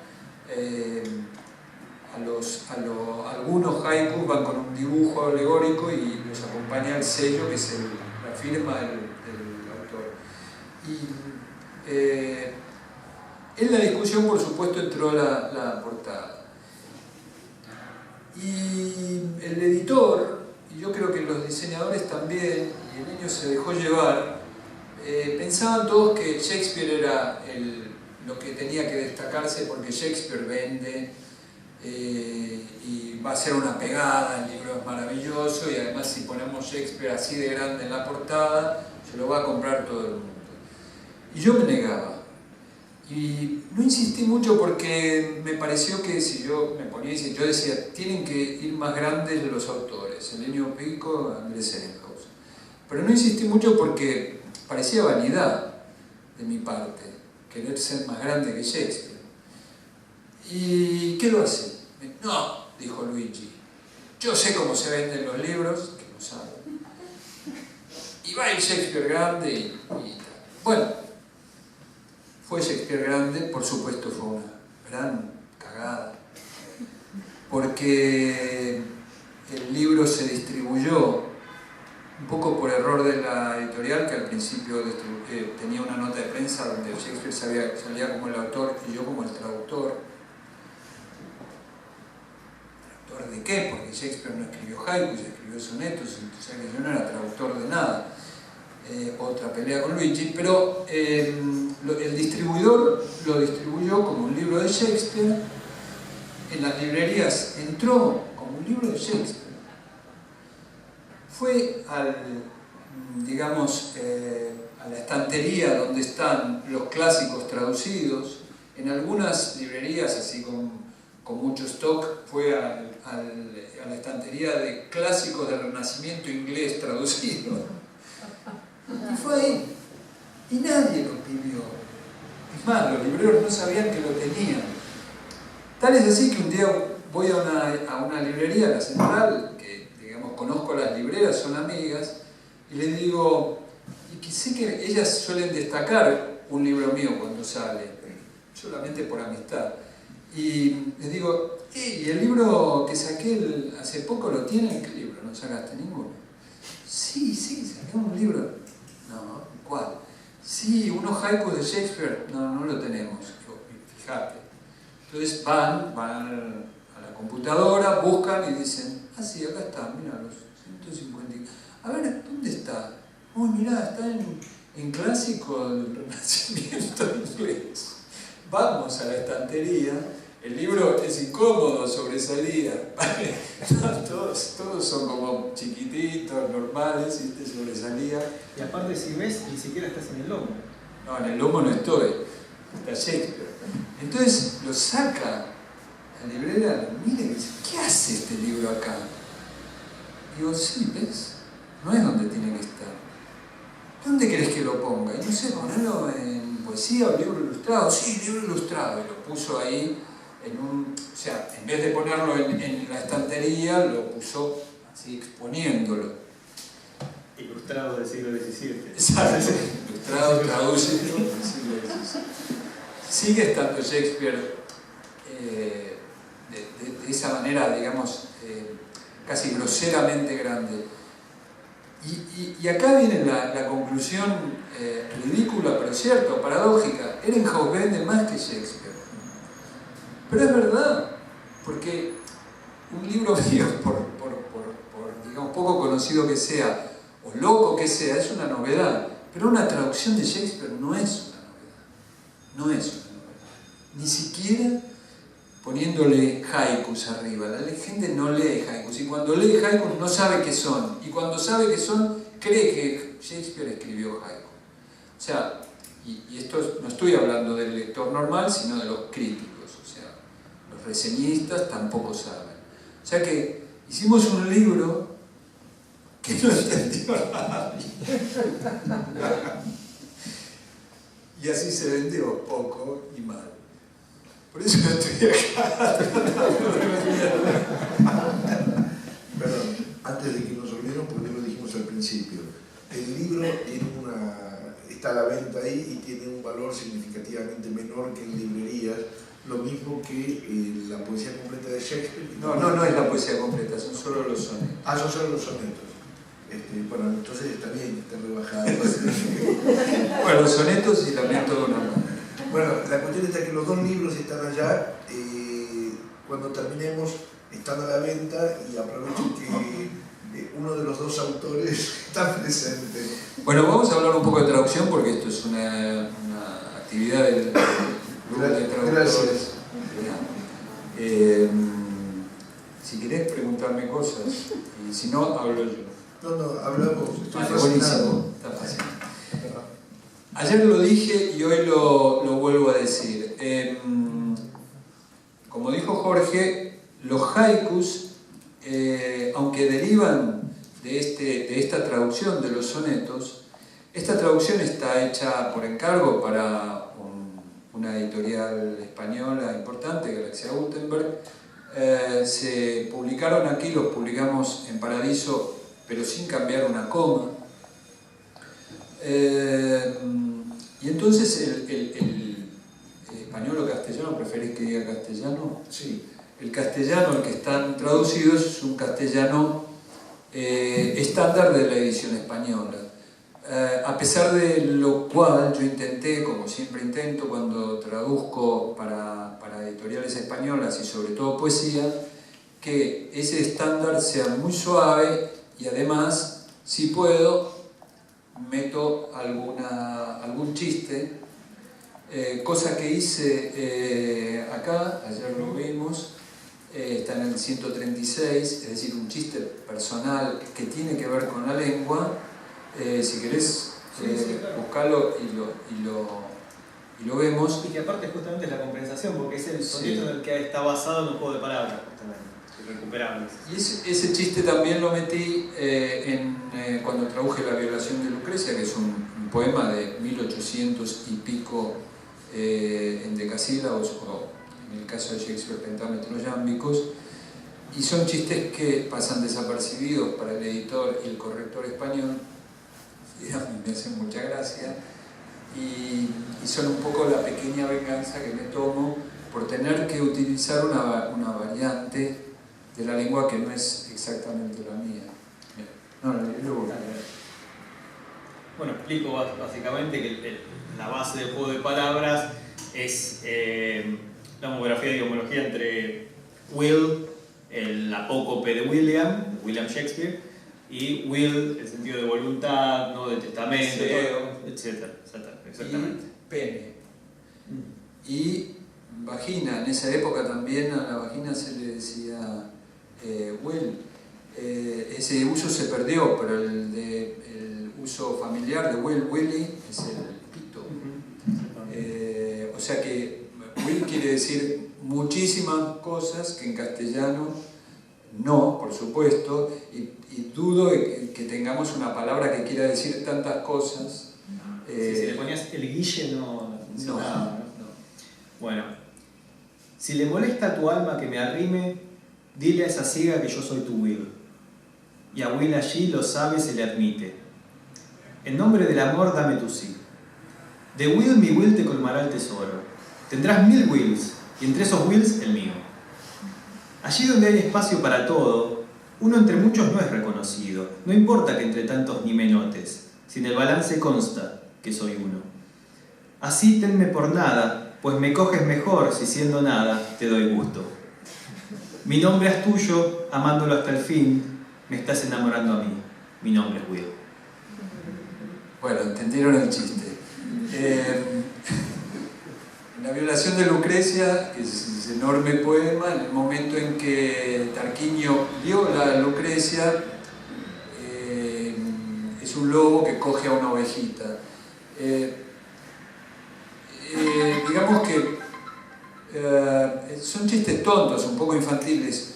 algunos haikus van con un dibujo alegórico y los acompaña el sello, que es la firma del autor. Y en la discusión, por supuesto, entró la portada. Y el editor, y yo creo que los diseñadores también, y el niño se dejó llevar, pensaban todos que Shakespeare era lo que tenía que destacarse porque Shakespeare vende y va a ser una pegada, el libro es maravilloso y además si ponemos Shakespeare así de grande en la portada, se lo va a comprar todo el mundo. Y yo me negaba. Y no insistí mucho porque me pareció que si yo me ponía, yo decía, tienen que ir más grandes los autores, Helenio Pico, Andrés Erenhaus. Pero no insistí mucho porque parecía vanidad de mi parte, querer ser más grande que Shakespeare. ¿Y qué lo hace? No, dijo Luigi, yo sé cómo se venden los libros, que no sabe. Y va a ir Shakespeare grande y tal. Bueno, fue Shakespeare grande, por supuesto fue una gran cagada, porque el libro se distribuyó un poco por error de la editorial, que al principio tenía una nota de prensa donde Shakespeare salía como el autor y yo como el traductor. ¿Traductor de qué? Porque Shakespeare no escribió haikus, escribió sonetos, entonces yo no era traductor de nada. Otra pelea con Luigi, pero el distribuidor lo distribuyó como un libro de Shakespeare, en las librerías entró como un libro de Shakespeare. Fue a la estantería donde están los clásicos traducidos, en algunas librerías así con mucho stock, fue a la estantería de clásicos del Renacimiento inglés traducidos. Y fue ahí. Y nadie lo pidió. Es más, los libreros no sabían que lo tenían. Tal es así que un día voy a una librería, la Central, que digamos conozco a las libreras, son amigas, y les digo, y que sé que ellas suelen destacar un libro mío cuando sale, solamente por amistad. Y les digo, ¿y el libro que saqué hace poco lo tienen? ¿Qué libro? ¿No sacaste ninguno? Sí, saqué un libro. No, ¿cuál? Sí, unos haikus de Shakespeare. No lo tenemos. Fíjate. Entonces van a la computadora, buscan y dicen, sí, acá está, mira, los 150. A ver, ¿dónde está? Uy, mirá, está en clásico del Renacimiento inglés. Vamos a la estantería, el libro es incómodo, sobresalía. Todos son como chiquititos, normales, y este sobresalía. Y aparte, si ves, ni siquiera estás en el lomo. No, en el lomo no estoy, está Shakespeare. Entonces lo saca la librera, lo mira y dice, ¿qué hace este libro acá? Digo, sí, ¿ves? No es donde tiene que estar. ¿Dónde querés que lo ponga? Y no sé, ponerlo en poesía o libro ilustrado. Sí, libro ilustrado. Y lo puso ahí o sea, en vez de ponerlo en la estantería, lo puso así exponiéndolo. Ilustrado del siglo XVII. Exacto. Ilustrado, traducido del siglo XVII. Sigue estando Shakespeare de esa manera, digamos, casi groseramente grande. Y acá viene la conclusión ridícula, pero cierta, paradójica. Erenhaus vende más que Shakespeare. Pero es verdad, porque un libro mío, por digamos, poco conocido que sea, o loco que sea, es una novedad. Pero una traducción de Shakespeare no es una novedad. No es una novedad. Ni siquiera poniéndole haikus arriba. La gente no lee haikus. Y cuando lee haikus no sabe qué son. Y cuando sabe qué son, cree que Shakespeare escribió haikus. O sea, y esto no estoy hablando del lector normal, sino de los críticos. O sea, los reseñistas tampoco saben. O sea que hicimos un libro que no entendió nadie. Y así se vendió poco y mal. Por eso estoy acá. Perdón, antes de que nos olvidemos, porque no lo dijimos al principio, el libro está a la venta ahí y tiene un valor significativamente menor que en librerías, lo mismo que la poesía completa de Shakespeare. No es la poesía completa, son solo los sonetos. Ah, son solo los sonetos. Bueno, entonces está bien, está rebajado. Bueno, los sonetos y Lamento de una madre. Bueno, la cuestión está que los dos libros están allá. Cuando terminemos, están a la venta y aprovecho que uno de los dos autores está presente. Bueno, vamos a hablar un poco de traducción porque esto es una actividad del grupo de traductores. Gracias. Si querés preguntarme cosas, y si no, hablo yo. No, hablamos. Estoy Vale, fascinado. buenísimo, está fácil. Ayer lo dije y hoy lo vuelvo a decir. Como dijo Jorge, los haikus, aunque derivan de esta traducción de los sonetos, esta traducción está hecha por encargo para una editorial española importante, Galaxia Gutenberg. Se publicaron aquí, los publicamos en Paradiso, pero sin cambiar una coma. Y entonces el español o castellano, ¿preferís que diga castellano? Sí. El castellano, el que están traducidos, es un castellano estándar de la edición española. A pesar de lo cual yo intenté, como siempre intento cuando traduzco para editoriales españolas y sobre todo poesía, que ese estándar sea muy suave y además, si puedo, meto algún chiste, cosa que hice acá, ayer lo vimos, está en el 136, es decir, un chiste personal que tiene que ver con la lengua. Si querés, buscarlo y lo vemos. Y que aparte justamente es la compensación, porque es el soneto en el que está basado en un juego de palabras, justamente, recuperables. Y ese chiste también lo metí cuando traduje La violación de Lucrecia, que es un poema de 1800 y pico en decasílabos, o en el caso de Shakespeare, pentámetros yámbicos, y son chistes que pasan desapercibidos para el editor y el corrector español, y a mí me hacen mucha gracia, y son un poco la pequeña venganza que me tomo por tener que utilizar una variante de la lengua que no es exactamente la mía. Bueno, explico básicamente que la base del juego de palabras es la homografía y homología entre Will, el apócope de William Shakespeare, y will, el sentido de voluntad, ¿no? De testamento, etc. Exactamente. Y pene. Y vagina, en esa época también a la vagina se le decía will. Ese uso se perdió, pero el uso familiar de will, willy, es el pito. O sea que will quiere decir muchísimas cosas que en castellano no, por supuesto, y dudo que tengamos una palabra que quiera decir tantas cosas. Si le ponías el guille no. Bueno, si le molesta a tu alma que me arrime, dile a esa ciega que yo soy tu Will. Y a Will allí lo sabe, se le admite. En nombre del amor dame tu sí. De Will mi Will te colmará el tesoro. Tendrás 1000 Wills, y entre esos Wills el mío. Allí donde hay espacio para todo, uno entre muchos no es reconocido. No importa que entre tantos ni me notes, si en el balance consta que soy uno. Así tenme por nada, pues me coges mejor si siendo nada te doy gusto. Mi nombre es tuyo, amándolo hasta el fin, me estás enamorando a mí. Mi nombre es Will. Bueno, entendieron el chiste. La violación de Lucrecia, que es ese enorme poema, en el momento en que Tarquinio viola a Lucrecia, es un lobo que coge a una ovejita. Digamos que son chistes tontos, un poco infantiles,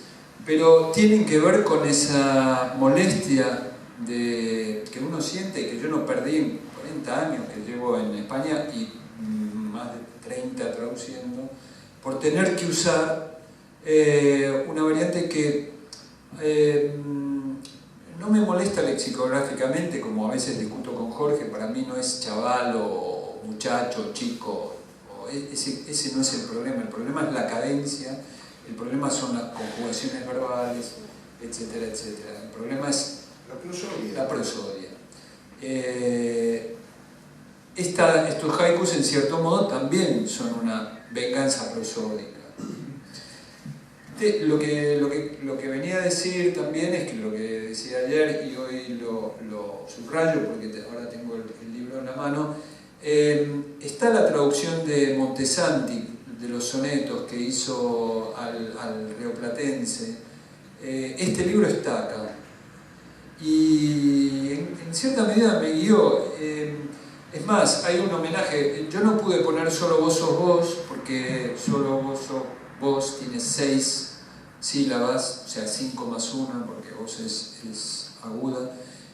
pero tienen que ver con esa molestia que uno siente y que yo no perdí en 40 años que llevo en España y más de 30 traduciendo, por tener que usar una variante que no me molesta lexicográficamente, como a veces discuto con Jorge. Para mí no es chaval o muchacho, chico, ese no es el problema es la cadencia, el problema son las conjugaciones verbales, etcétera, etcétera. El problema es la prosodia. Estos haikus en cierto modo también son una venganza prosódica. Lo que venía a decir también es que lo que decía ayer y hoy lo subrayo porque ahora tengo el libro en la mano, está la traducción de Montesanti de los sonetos que hizo al rioplatense. Este libro está acá y en cierta medida me guió. Es más, hay un homenaje. Yo no pude poner Solo vos sos vos porque Solo vos sos vos tiene 6 sílabas, o sea 5 más 1 porque vos es aguda.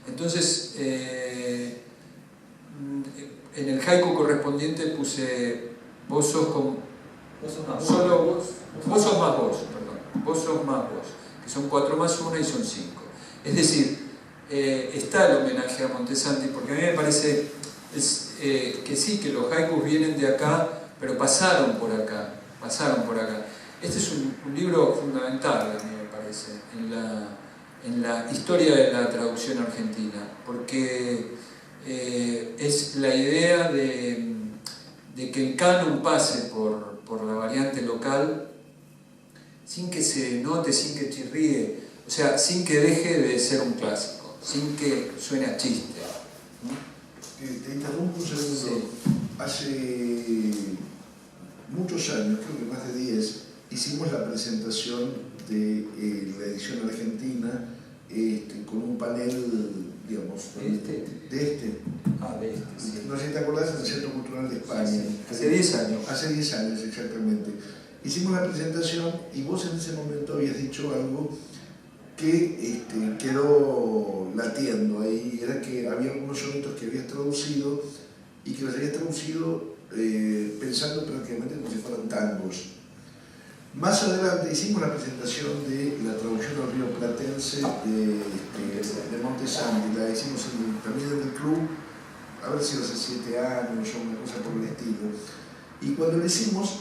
Entonces en el haiku correspondiente puse vos sos solo vos sos más vos, perdón, vos sos más vos, que son 4 más 1 y son 5. Es decir, está el homenaje a Montesanti porque a mí me parece que sí, que los haikus vienen de acá, pero pasaron por acá. Este es un libro fundamental, a mí me parece, en la historia de la traducción argentina, porque es la idea de que el canon pase por la variante local sin que se note, sin que chirríe, o sea, sin que deje de ser un clásico, sin que suene a chiste. Te interrumpo un segundo. Sí. Hace muchos años, creo que más de 10, hicimos la presentación de la edición argentina con un panel, digamos, ¿De este? Sí. No sé si te acordás, del Centro Cultural de España. Sí. Hace 10 años. Hace 10 años, exactamente. Hicimos la presentación y vos en ese momento habías dicho algo que quedó latiendo ahí, era que había algunos sonetos que habías traducido y que los habías traducido pensando prácticamente como si fueran tangos. Más adelante hicimos la presentación de la traducción al rioplatense de Montesanti, la hicimos también en el club, habrá sido hace 7 años o una cosa por el estilo. Y cuando lo hicimos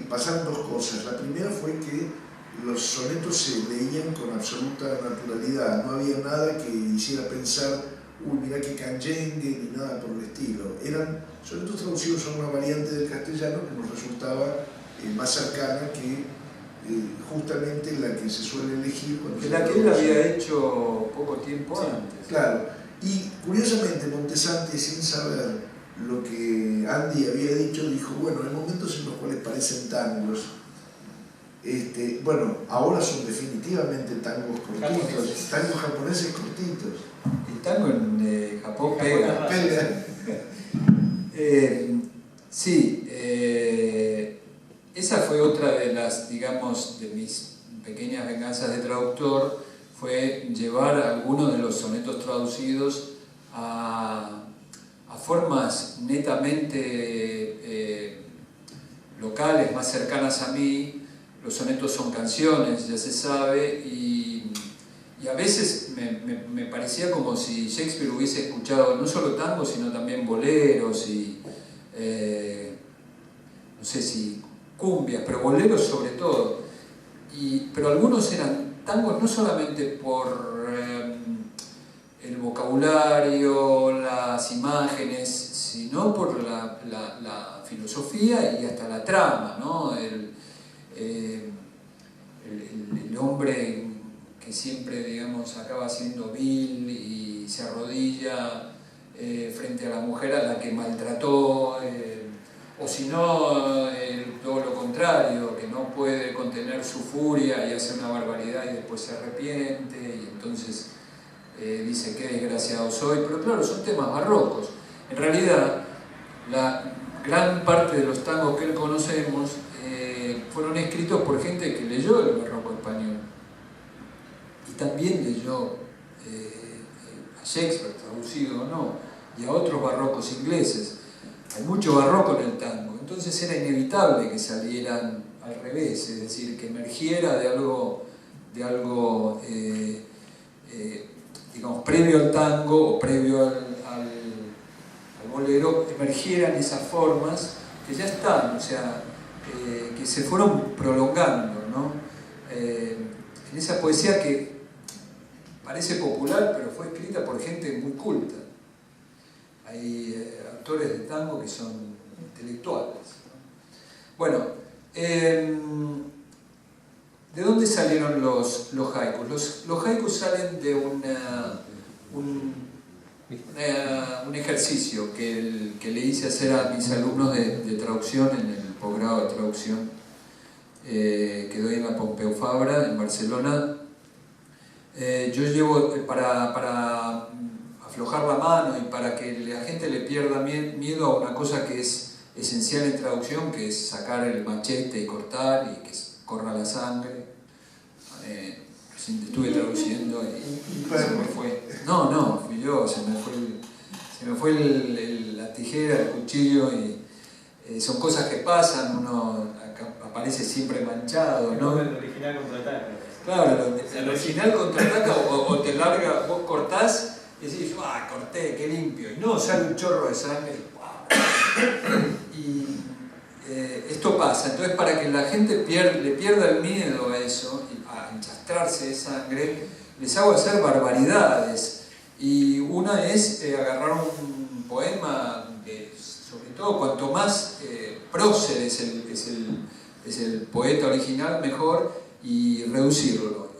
pasaron dos cosas. La primera fue que los sonetos se leían con absoluta naturalidad, no había nada que hiciera pensar, uy, mirá que canyengue, ni nada por el estilo. Eran sonetos traducidos a una variante del castellano que nos resultaba más cercana que justamente la que se suele elegir cuando se La que él había hecho poco tiempo antes. Claro, y curiosamente Montesanti, sin saber lo que Andy había dicho, dijo, bueno, hay momentos en los cuales parecen tangos. Bueno, ahora son definitivamente tangos cortitos, tangos japoneses cortitos. El tango en Japón pega. Sí, esa fue otra de las, digamos, de mis pequeñas venganzas de traductor, fue llevar algunos de los sonetos traducidos a formas netamente locales, más cercanas a mí. Los sonetos son canciones, ya se sabe, y a veces me parecía como si Shakespeare hubiese escuchado no solo tangos, sino también boleros y no sé si cumbias, pero boleros sobre todo. Pero algunos eran tangos no solamente por el vocabulario, las imágenes, sino por la filosofía y hasta la trama, ¿no? El hombre que siempre, digamos, acaba siendo vil y se arrodilla frente a la mujer a la que maltrató, o si no, todo lo contrario, que no puede contener su furia y hace una barbaridad y después se arrepiente y entonces dice qué desgraciado soy. Pero claro, son temas barrocos. En realidad, la gran parte de los tangos que conocemos fueron escritos por gente que leyó el barroco español y también leyó a Shakespeare, traducido o no, y a otros barrocos ingleses. Hay mucho barroco en el tango, entonces era inevitable que salieran al revés, es decir, que emergiera de algo digamos, previo al tango o previo al bolero, emergieran esas formas que ya están, o sea, que se fueron prolongando, ¿no? En esa poesía que parece popular, pero fue escrita por gente muy culta. Hay autores de tango que son intelectuales, ¿no? Bueno, ¿de dónde salieron los haikus? Los haikus salen de un ejercicio que le hice hacer a mis alumnos de traducción en el posgrado de traducción que doy en la Pompeu Fabra, en Barcelona. Yo llevo, para aflojar la mano y para que la gente le pierda miedo a una cosa que es esencial en traducción, que es sacar el machete y cortar y que corra la sangre. Estuve traduciendo y se me fue. No, fui yo, se me fue la tijera, el cuchillo y son cosas que pasan, uno aparece siempre manchado, ¿no? El original contraataca. Claro, el original contraataca o te larga, vos cortás y decís, corté, qué limpio, y no, sale un chorro de sangre. Y esto pasa, entonces para que la gente le pierda el miedo a eso, a enchastrarse de sangre, les hago hacer barbaridades. Y una es agarrar un poema, sobre todo cuanto más prócer es el poeta original, mejor, y reducirlo.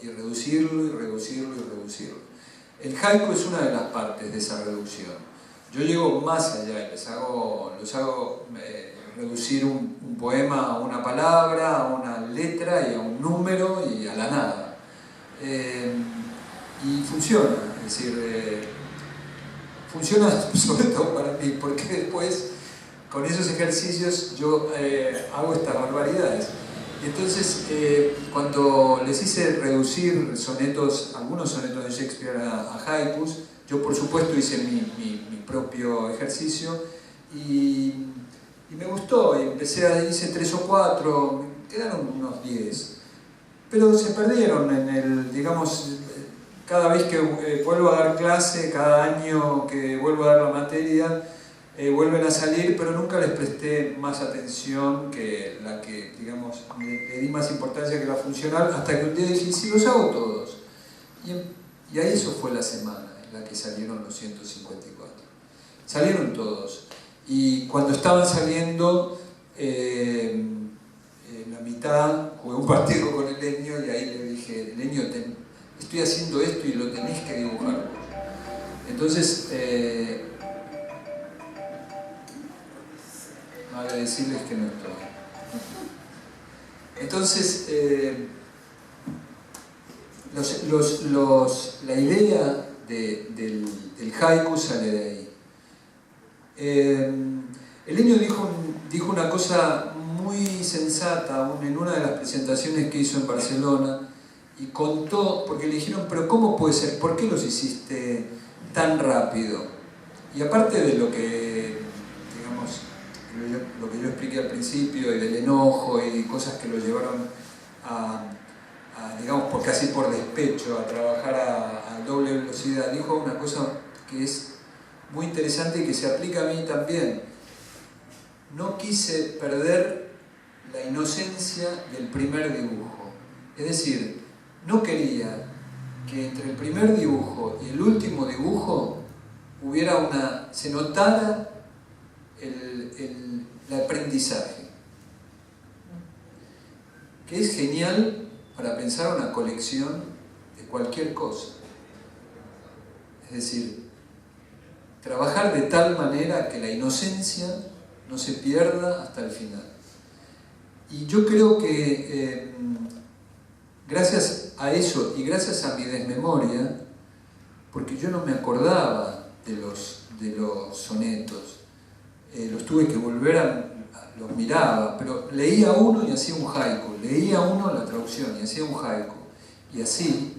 El haiku es una de las partes de esa reducción. Yo llego más allá, los hago reducir un poema a una palabra, a una letra y a un número y a la nada. Y funciona, es decir, funciona sobre todo para mí, porque después con esos ejercicios yo hago estas barbaridades. Entonces, cuando les hice reducir algunos sonetos de Shakespeare a haikus, yo por supuesto hice mi propio ejercicio y me gustó, y hice 3 o 4, quedaron unos 10, pero se perdieron digamos, cada vez que vuelvo a dar clase, cada año que vuelvo a dar la materia, vuelven a salir, pero nunca les presté más atención que la que, digamos, le di más importancia que la funcional, hasta que un día dije, sí, los hago todos. Y ahí eso fue la semana en la que salieron los 154. Salieron todos. Y cuando estaban saliendo, en la mitad, jugué un partido con el Leño y ahí le dije, Leño, estoy haciendo esto y lo tenés que dibujar. Entonces, vale decirles que no estoy. Entonces, la idea del haiku sale de ahí. El Leño dijo una cosa muy sensata en una de las presentaciones que hizo en Barcelona y contó, porque le dijeron, pero ¿cómo puede ser? ¿Por qué los hiciste tan rápido? Y aparte de lo que yo expliqué al principio y del enojo y cosas que lo llevaron digamos, casi por despecho, a trabajar a doble velocidad, dijo una cosa que es muy interesante y que se aplica a mí también. No quise perder la inocencia del primer dibujo. Es decir, no quería que entre el primer dibujo y el último dibujo se notara el aprendizaje, que es genial para pensar una colección de cualquier cosa. Es decir, trabajar de tal manera que la inocencia no se pierda hasta el final. Y yo creo que gracias a eso y gracias a mi desmemoria, porque yo no me acordaba de los sonetos, los tuve que volver los miraba, pero leía uno y hacía un haiku, leía uno la traducción y hacía un haiku, y así,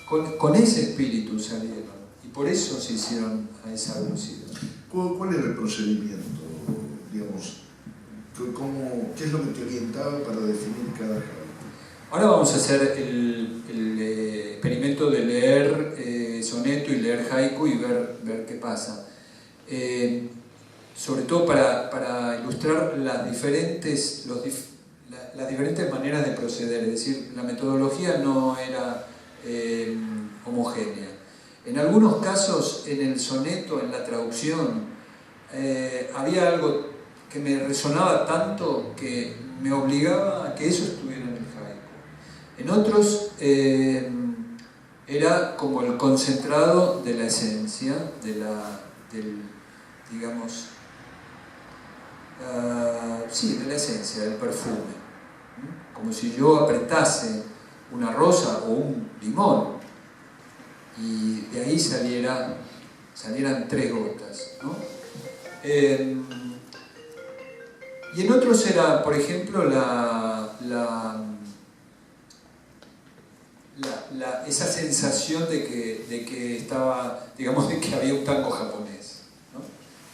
con ese espíritu salieron, y por eso se hicieron a esa velocidad. ¿Cuál era el procedimiento? Digamos, ¿qué es lo que te orientaba para definir cada haiku? Ahora vamos a hacer el experimento de leer soneto y leer haiku y ver qué pasa. Sobre todo para ilustrar las diferentes maneras de proceder, es decir, la metodología no era homogénea. En algunos casos, en el soneto, en la traducción, había algo que me resonaba tanto que me obligaba a que eso estuviera en el haiku. En otros era como el concentrado de la esencia, digamos, de la esencia, del perfume. Como si yo apretase una rosa o un limón y de ahí salieran 3 gotas, ¿no? Y en otros era, por ejemplo, esa sensación de que estaba, digamos, de que había un tango japonés, ¿no?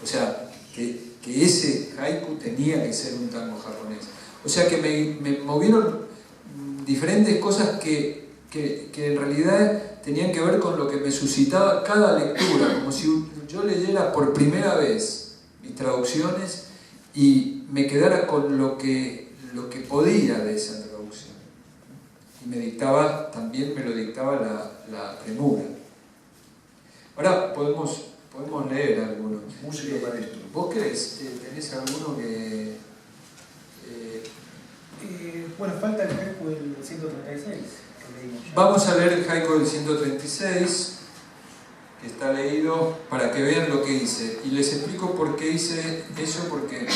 O sea, que ese haiku tenía que ser un tango japonés. O sea que me movieron diferentes cosas que en realidad tenían que ver con lo que me suscitaba cada lectura, como si yo leyera por primera vez mis traducciones y me quedara con lo que podía de esa traducción. Y también me lo dictaba la premura. Ahora podemos leer algunos. Música para esto. ¿Vos tenés alguno que...? Bueno, falta el haiku del 136 que leímos ya. Vamos a leer el haiku del 136, que está leído, para que vean lo que hice. Y les explico por qué hice eso, porque...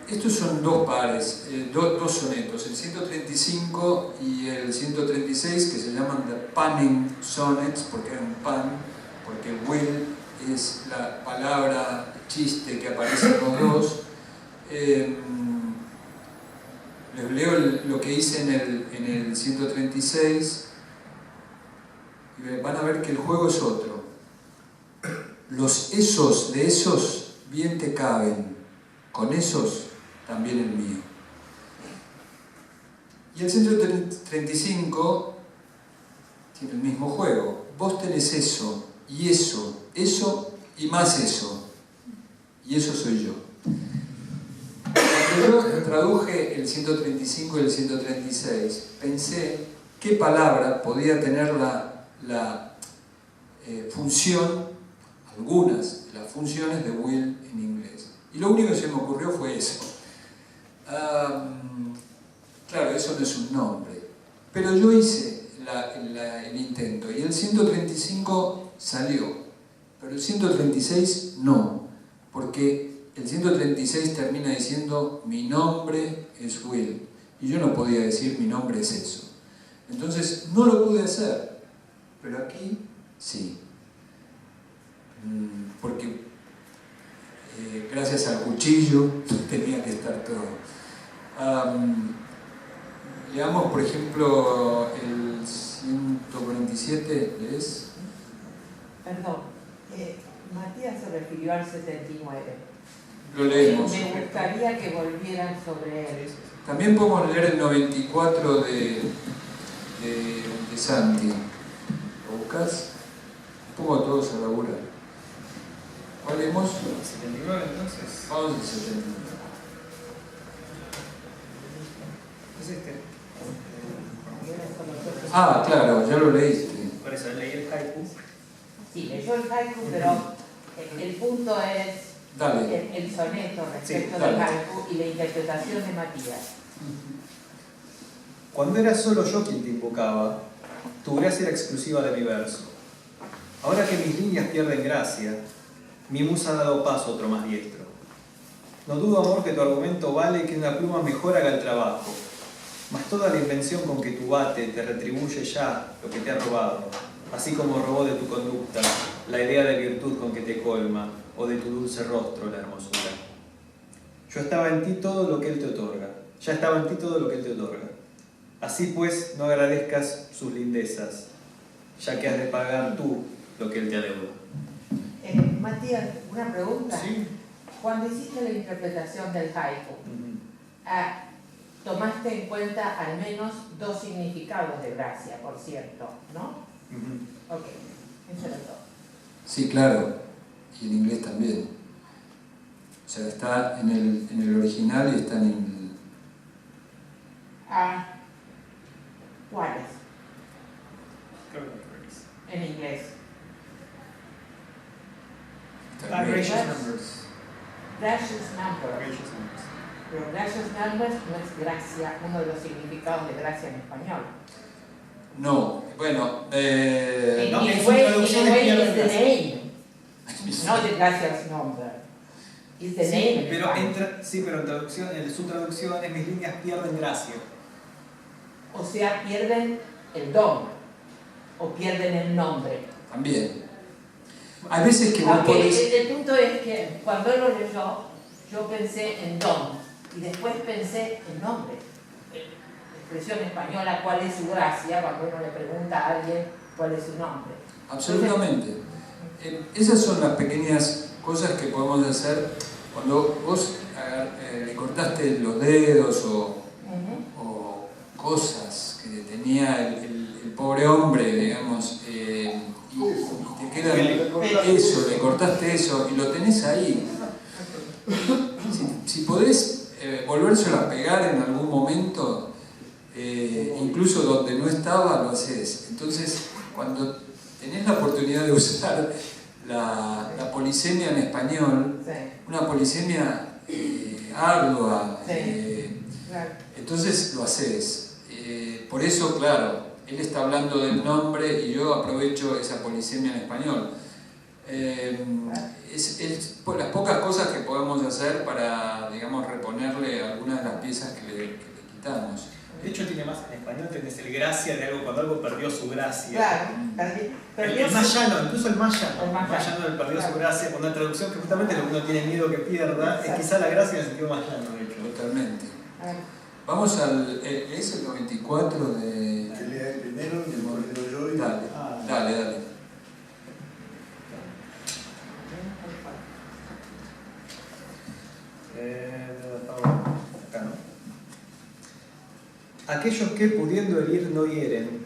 Estos son 2 pares, dos sonetos, el 135 y el 136, que se llaman The Punning Sonnets, porque era un pun, porque will es la palabra chiste que aparece en los dos. Les leo lo que hice en el 136 y van a ver que el juego es otro. Los esos de esos bien te caben, con esos también el mío. Y el 135 tiene el mismo juego. Vos tenés eso, y eso y más eso. Y eso soy yo. Cuando yo traduje el 135 y el 136, pensé qué palabra podía tener la función, algunas de las funciones de will en inglés. Y lo único que se me ocurrió fue eso. Claro, eso no es un nombre, pero yo hice el intento y el 135 salió, pero el 136 no, porque el 136 termina diciendo mi nombre es Will y yo no podía decir mi nombre es eso. Entonces no lo pude hacer, pero aquí sí, porque gracias al cuchillo tenía que estar todo. Leamos, por ejemplo, el 147, ¿lees? Perdón, Matías se refirió al 79. Lo leemos. Me gustaría que volvieran sobre él. También podemos leer el 94 de Santi. ¿Lo buscas? Pongo a todos a laburar. ¿Cuál leemos? 79 entonces. Vamos al 79. Es este. Ah, claro, ya lo leíste. Por eso leí el haiku. Sí, leyó el haiku, pero el punto es Dale. el soneto respecto Sí, del dale. haiku y la interpretación de Matías. Cuando era solo yo quien te invocaba, tu gracia era exclusiva de mi verso. Ahora que mis líneas pierden gracia, mi musa ha dado paso a otro más diestro. No dudo, amor, que tu argumento vale y que una pluma mejor haga el trabajo. Mas toda la invención con que tu bate te retribuye ya lo que te ha robado, así como robó de tu conducta la idea de virtud con que te colma, o de tu dulce rostro la hermosura. Yo estaba en ti todo lo que él te otorga. Ya estaba en ti todo lo que él te otorga. Así pues, no agradezcas sus lindezas, ya que has de pagar tú lo que él te adeuda. Matías, una pregunta. Sí. Cuando hiciste la interpretación del haiku, tomaste en cuenta al menos dos significados de gracia, por cierto, ¿no? Ok, eso era todo. Sí, claro, y en inglés también. O sea, está en el original y está en inglés. ¿Cuáles? Creo que En inglés. Gracious numbers. Gracious number. Gracious numbers. Pero gracious numbers no es gracia, uno de los significados de gracia en español. No, bueno, In no, a en su way, traducción in a way es is the gracia. name, not the gracious number. Is the name. in Pero Spanish. pero en traducción, en su traducción, en mis líneas pierden gracia. O sea, pierden el don o pierden el nombre. también. Hay veces que vos Aunque podés... el punto es que cuando él lo leyó, yo pensé en don y después pensé en nombre. La expresión española, ¿cuál es su gracia? Cuando uno le pregunta a alguien cuál es su nombre. Absolutamente. Esas son las pequeñas cosas que podemos hacer cuando vos le cortaste los dedos o cosas que tenía el pobre hombre, digamos, y te queda eso, le cortaste eso y lo tenés ahí. Si podés volvérselo a pegar en algún momento, incluso donde no estaba, lo haces. Entonces, cuando tenés la oportunidad de usar la polisemia en español, una polisemia ardua, entonces lo haces. Por eso, claro, él está hablando del nombre y yo aprovecho esa polisemia en español. Es las pocas cosas que podemos hacer para, digamos, reponerle algunas de las piezas que le quitamos. De hecho, tiene más en español, tenés el gracia de algo cuando algo perdió su gracia. Claro, El más llano, incluso el más llano. El más llano. Llano perdió su gracia. Cuando la traducción, que justamente lo que uno tiene miedo que pierda, es quizá la gracia en el sentido más llano, de hecho. Totalmente. Vamos al... ¿Es el 94 de...? Que lea el primero y el leo yo y... Dale, dale. Acá, ¿no? Aquellos que, pudiendo herir, no hieren,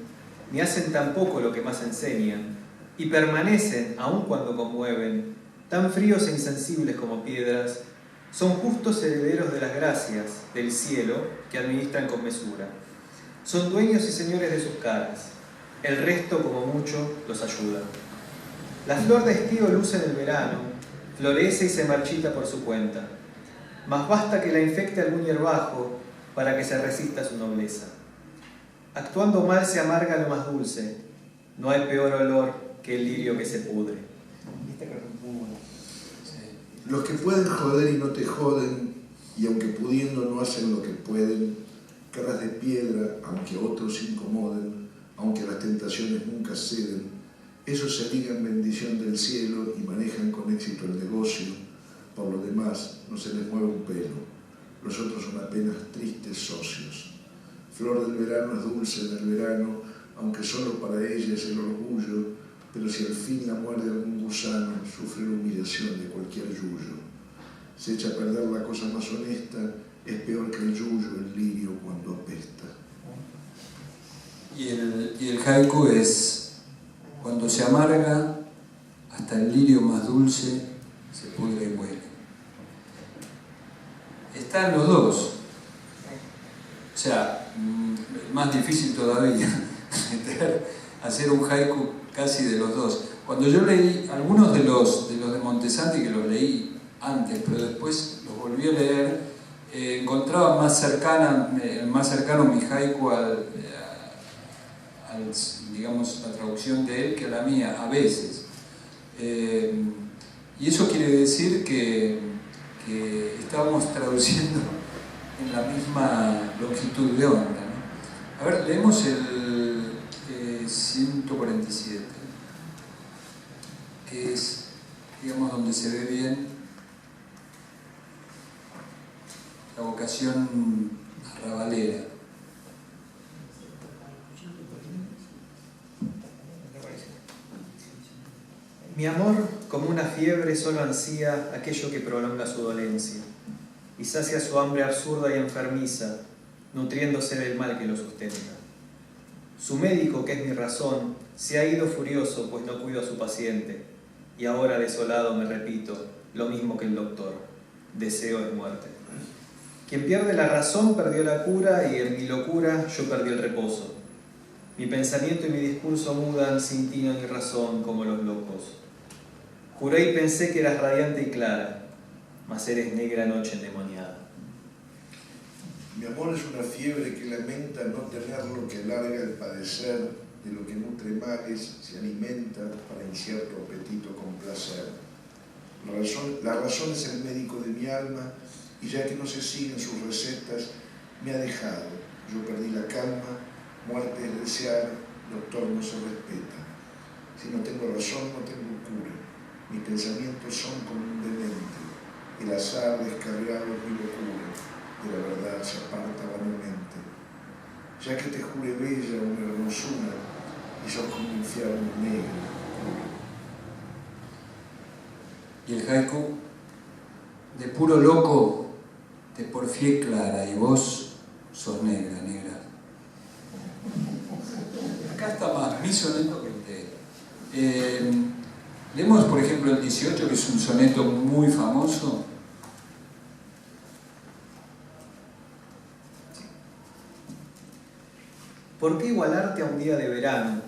ni hacen tampoco lo que más enseñan, y permanecen, aun cuando conmueven, tan fríos e insensibles como piedras, son justos herederos de las gracias del cielo que administran con mesura. Son dueños y señores de sus caras, el resto, como mucho, los ayuda. La flor de estío luce en el verano, florece y se marchita por su cuenta, mas basta que la infecte algún hierbajo para que se resista a su nobleza. Actuando mal se amarga lo más dulce, no hay peor olor que el lirio que se pudre. Los que pueden joder y no te joden, y aunque pudiendo no hacen lo que pueden, caras de piedra, aunque otros incomoden, aunque las tentaciones nunca ceden, esos se ligan bendición del cielo y manejan con éxito el negocio. Por lo demás, no se les mueve un pelo. Los otros son apenas tristes socios. Flor del verano es dulce en el verano, aunque solo para ella es el orgullo, pero si al fin la muerde algún gusano, sufre la humillación de cualquier yuyo. Se echa a perder la cosa más honesta, es peor que el yuyo, el lirio, cuando apesta. Y el haiku es: cuando se amarga, hasta el lirio más dulce se pudre y muere. Están los dos. O sea, más difícil todavía hacer un haiku casi de los dos. Cuando yo leí algunos de los de Montesanti, que los leí antes, pero después los volví a leer, encontraba más cercano mi haiku digamos, la traducción de él que a la mía, a veces. Y eso quiere decir que que estábamos traduciendo en la misma longitud de onda, ¿no? A ver, leemos el 147, que es, digamos, donde se ve bien la vocación arrabalera. Mi amor, como una fiebre, solo ansía aquello que prolonga su dolencia y sacia su hambre absurda y enfermiza, nutriéndose del mal que lo sustenta. Su médico, que es mi razón, se ha ido furioso, pues no cuido a su paciente, y ahora desolado me repito, lo mismo que el doctor: deseo es muerte. Quien pierde la razón perdió la cura, y en mi locura yo perdí el reposo. Mi pensamiento y mi discurso mudan sin tino ni razón como los locos. Juré y pensé que eras radiante y clara, mas eres negra noche endemoniada. Mi amor es una fiebre que lamenta no tener lo que alarga el padecer, de lo que nutre males, se alimenta para incierto apetito con placer. La razón es el médico de mi alma, y ya que no se siguen sus recetas, me ha dejado. Yo perdí la calma, muerte es desear, doctor no se respeta. Si no tengo razón, no tengo cura. Mis pensamientos son como un demente. El azar descargado es mi locura. De la verdad se aparta vanamente. Ya que te jure bella una hermosura, y sos como un infierno negro. Y el haiku: de puro loco te porfié clara, y vos sos negra, negra. Acá está más mi soneto que el de... leemos, por ejemplo, el 18, que es un soneto muy famoso. ¿Por qué igualarte a un día de verano,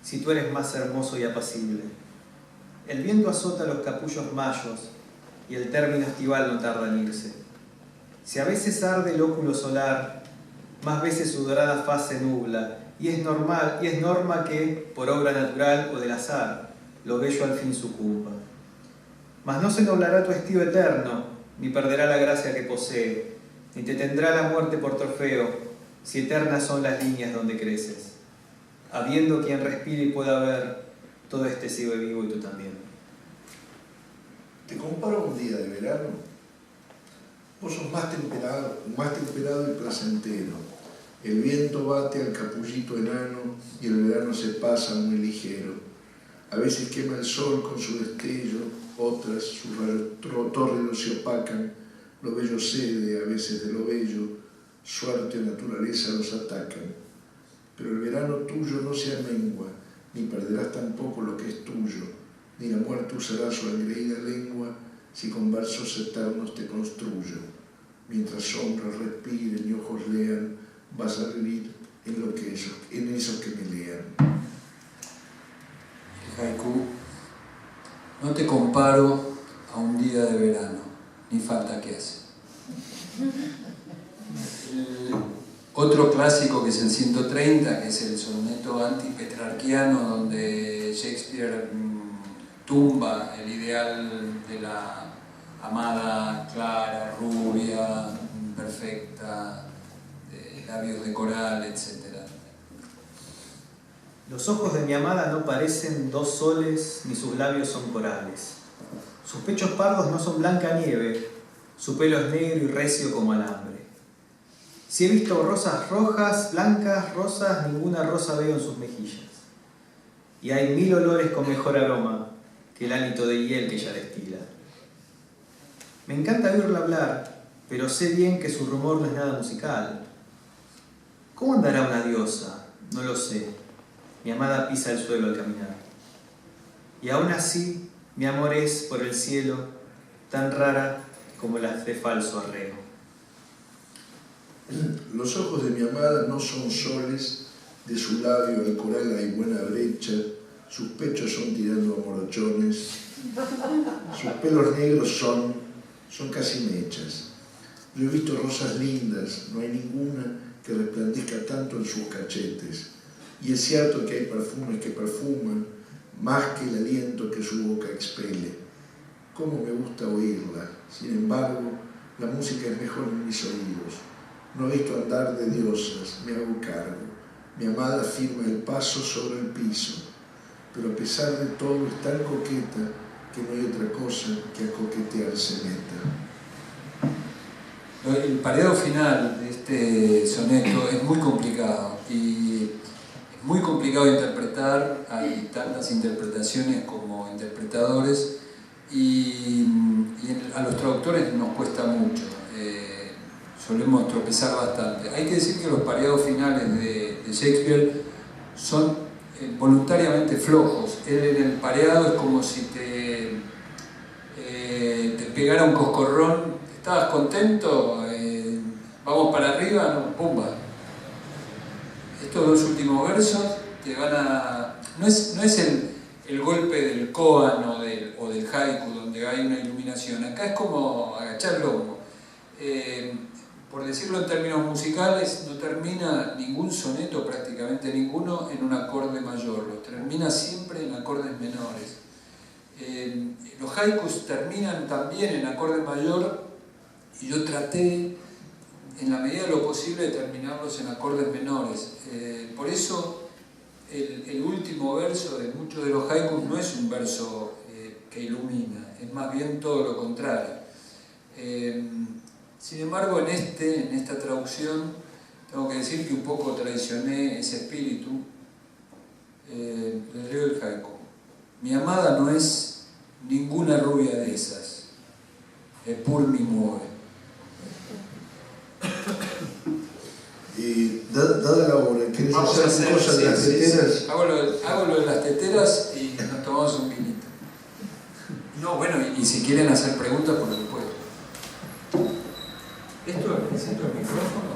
si tú eres más hermoso y apacible? El viento azota los capullos mayos, y el término estival no tarda en irse. Si a veces arde el óculo solar, más veces su dorada faz se nubla, y es norma que, por obra natural o del azar, lo bello al fin sucumba. Mas no se nublará tu estío eterno, ni perderá la gracia que posee, ni te tendrá la muerte por trofeo, si eternas son las líneas donde creces. Habiendo quien respire y pueda ver, todo este sigue vivo y tú también. Te comparo a un día de verano. Vos sos más temperado y placentero. El viento bate al capullito enano y el verano se pasa muy ligero. A veces quema el sol con su destello, otras sus rayos tórridos se opacan. Lo bello cede a veces de lo bello, suerte o naturaleza los atacan. Pero el verano tuyo no se amengua, ni perderás tampoco lo que es tuyo, ni la muerte usará su engreída lengua, si con versos eternos te construyo. Mientras sombras respiren y ojos lean, vas a vivir en esos que me lean. El haiku: no te comparo a un día de verano, ni falta que hace. Otro clásico, que es el 130, que es el soneto antipetrarquiano, donde Shakespeare tumba el ideal de la amada clara, rubia, perfecta, de labios de coral, etc. Los ojos de mi amada no parecen dos soles, ni sus labios son corales. Sus pechos pardos no son blanca nieve, su pelo es negro y recio como alambre. Si he visto rosas rojas, blancas, rosas, ninguna rosa veo en sus mejillas. Y hay 1000 olores con mejor aroma que el hálito de hiel que ella destila. Me encanta oírla hablar, pero sé bien que su rumor no es nada musical. ¿Cómo andará una diosa? No lo sé. Mi amada pisa el suelo al caminar. Y aún así, mi amor es, por el cielo, tan rara como las de falso arreo. Los ojos de mi amada no son soles, de su labio al coral hay buena brecha, sus pechos son tirando a morochones, sus pelos negros son casi mechas. Yo he visto rosas lindas, no hay ninguna que resplandezca tanto en sus cachetes. Y es cierto que hay perfumes que perfuman más que el aliento que su boca expele. cómo me gusta oírla. Sin embargo, la música es mejor en mis oídos. No he visto andar de diosas, me hago cargo. Mi amada firma el paso sobre el piso, pero a pesar de todo es tan coqueta que no hay otra cosa que a coquetear se meta. El pareado final de este soneto es muy complicado y es muy complicado de interpretar. Hay tantas interpretaciones como interpretadores y a los traductores nos cuesta mucho. Solemos tropezar bastante. Hay que decir que los pareados finales de Shakespeare son voluntariamente flojos. Él en el pareado es como si te pegara un coscorrón. ¿Estabas contento? ¿Vamos para arriba? No, ¡pumba! Estos dos últimos versos te van a... No es el golpe del koan o del haiku donde hay una iluminación. Acá es como agachar el lomo. Por decirlo en términos musicales, no termina ningún soneto, prácticamente ninguno, en un acorde mayor. Lo termina siempre en acordes menores. Los haikus terminan también en acorde mayor y yo traté, en la medida de lo posible, de terminarlos en acordes menores. Por eso, el último verso de muchos de los haikus no es un verso que ilumina, es más bien todo lo contrario. Sin embargo, en esta traducción, tengo que decir que un poco traicioné ese espíritu. Les leo el haiku. Mi amada no es ninguna rubia de esas, pur mi mueve. Y dada la hora, ¿quieres Vamos a hacer cosas de las teteras? Sí. Hago lo de las teteras y nos tomamos un vinito. No, bueno, y si quieren hacer preguntas, por supuesto. ¿Esto necesito el micrófono?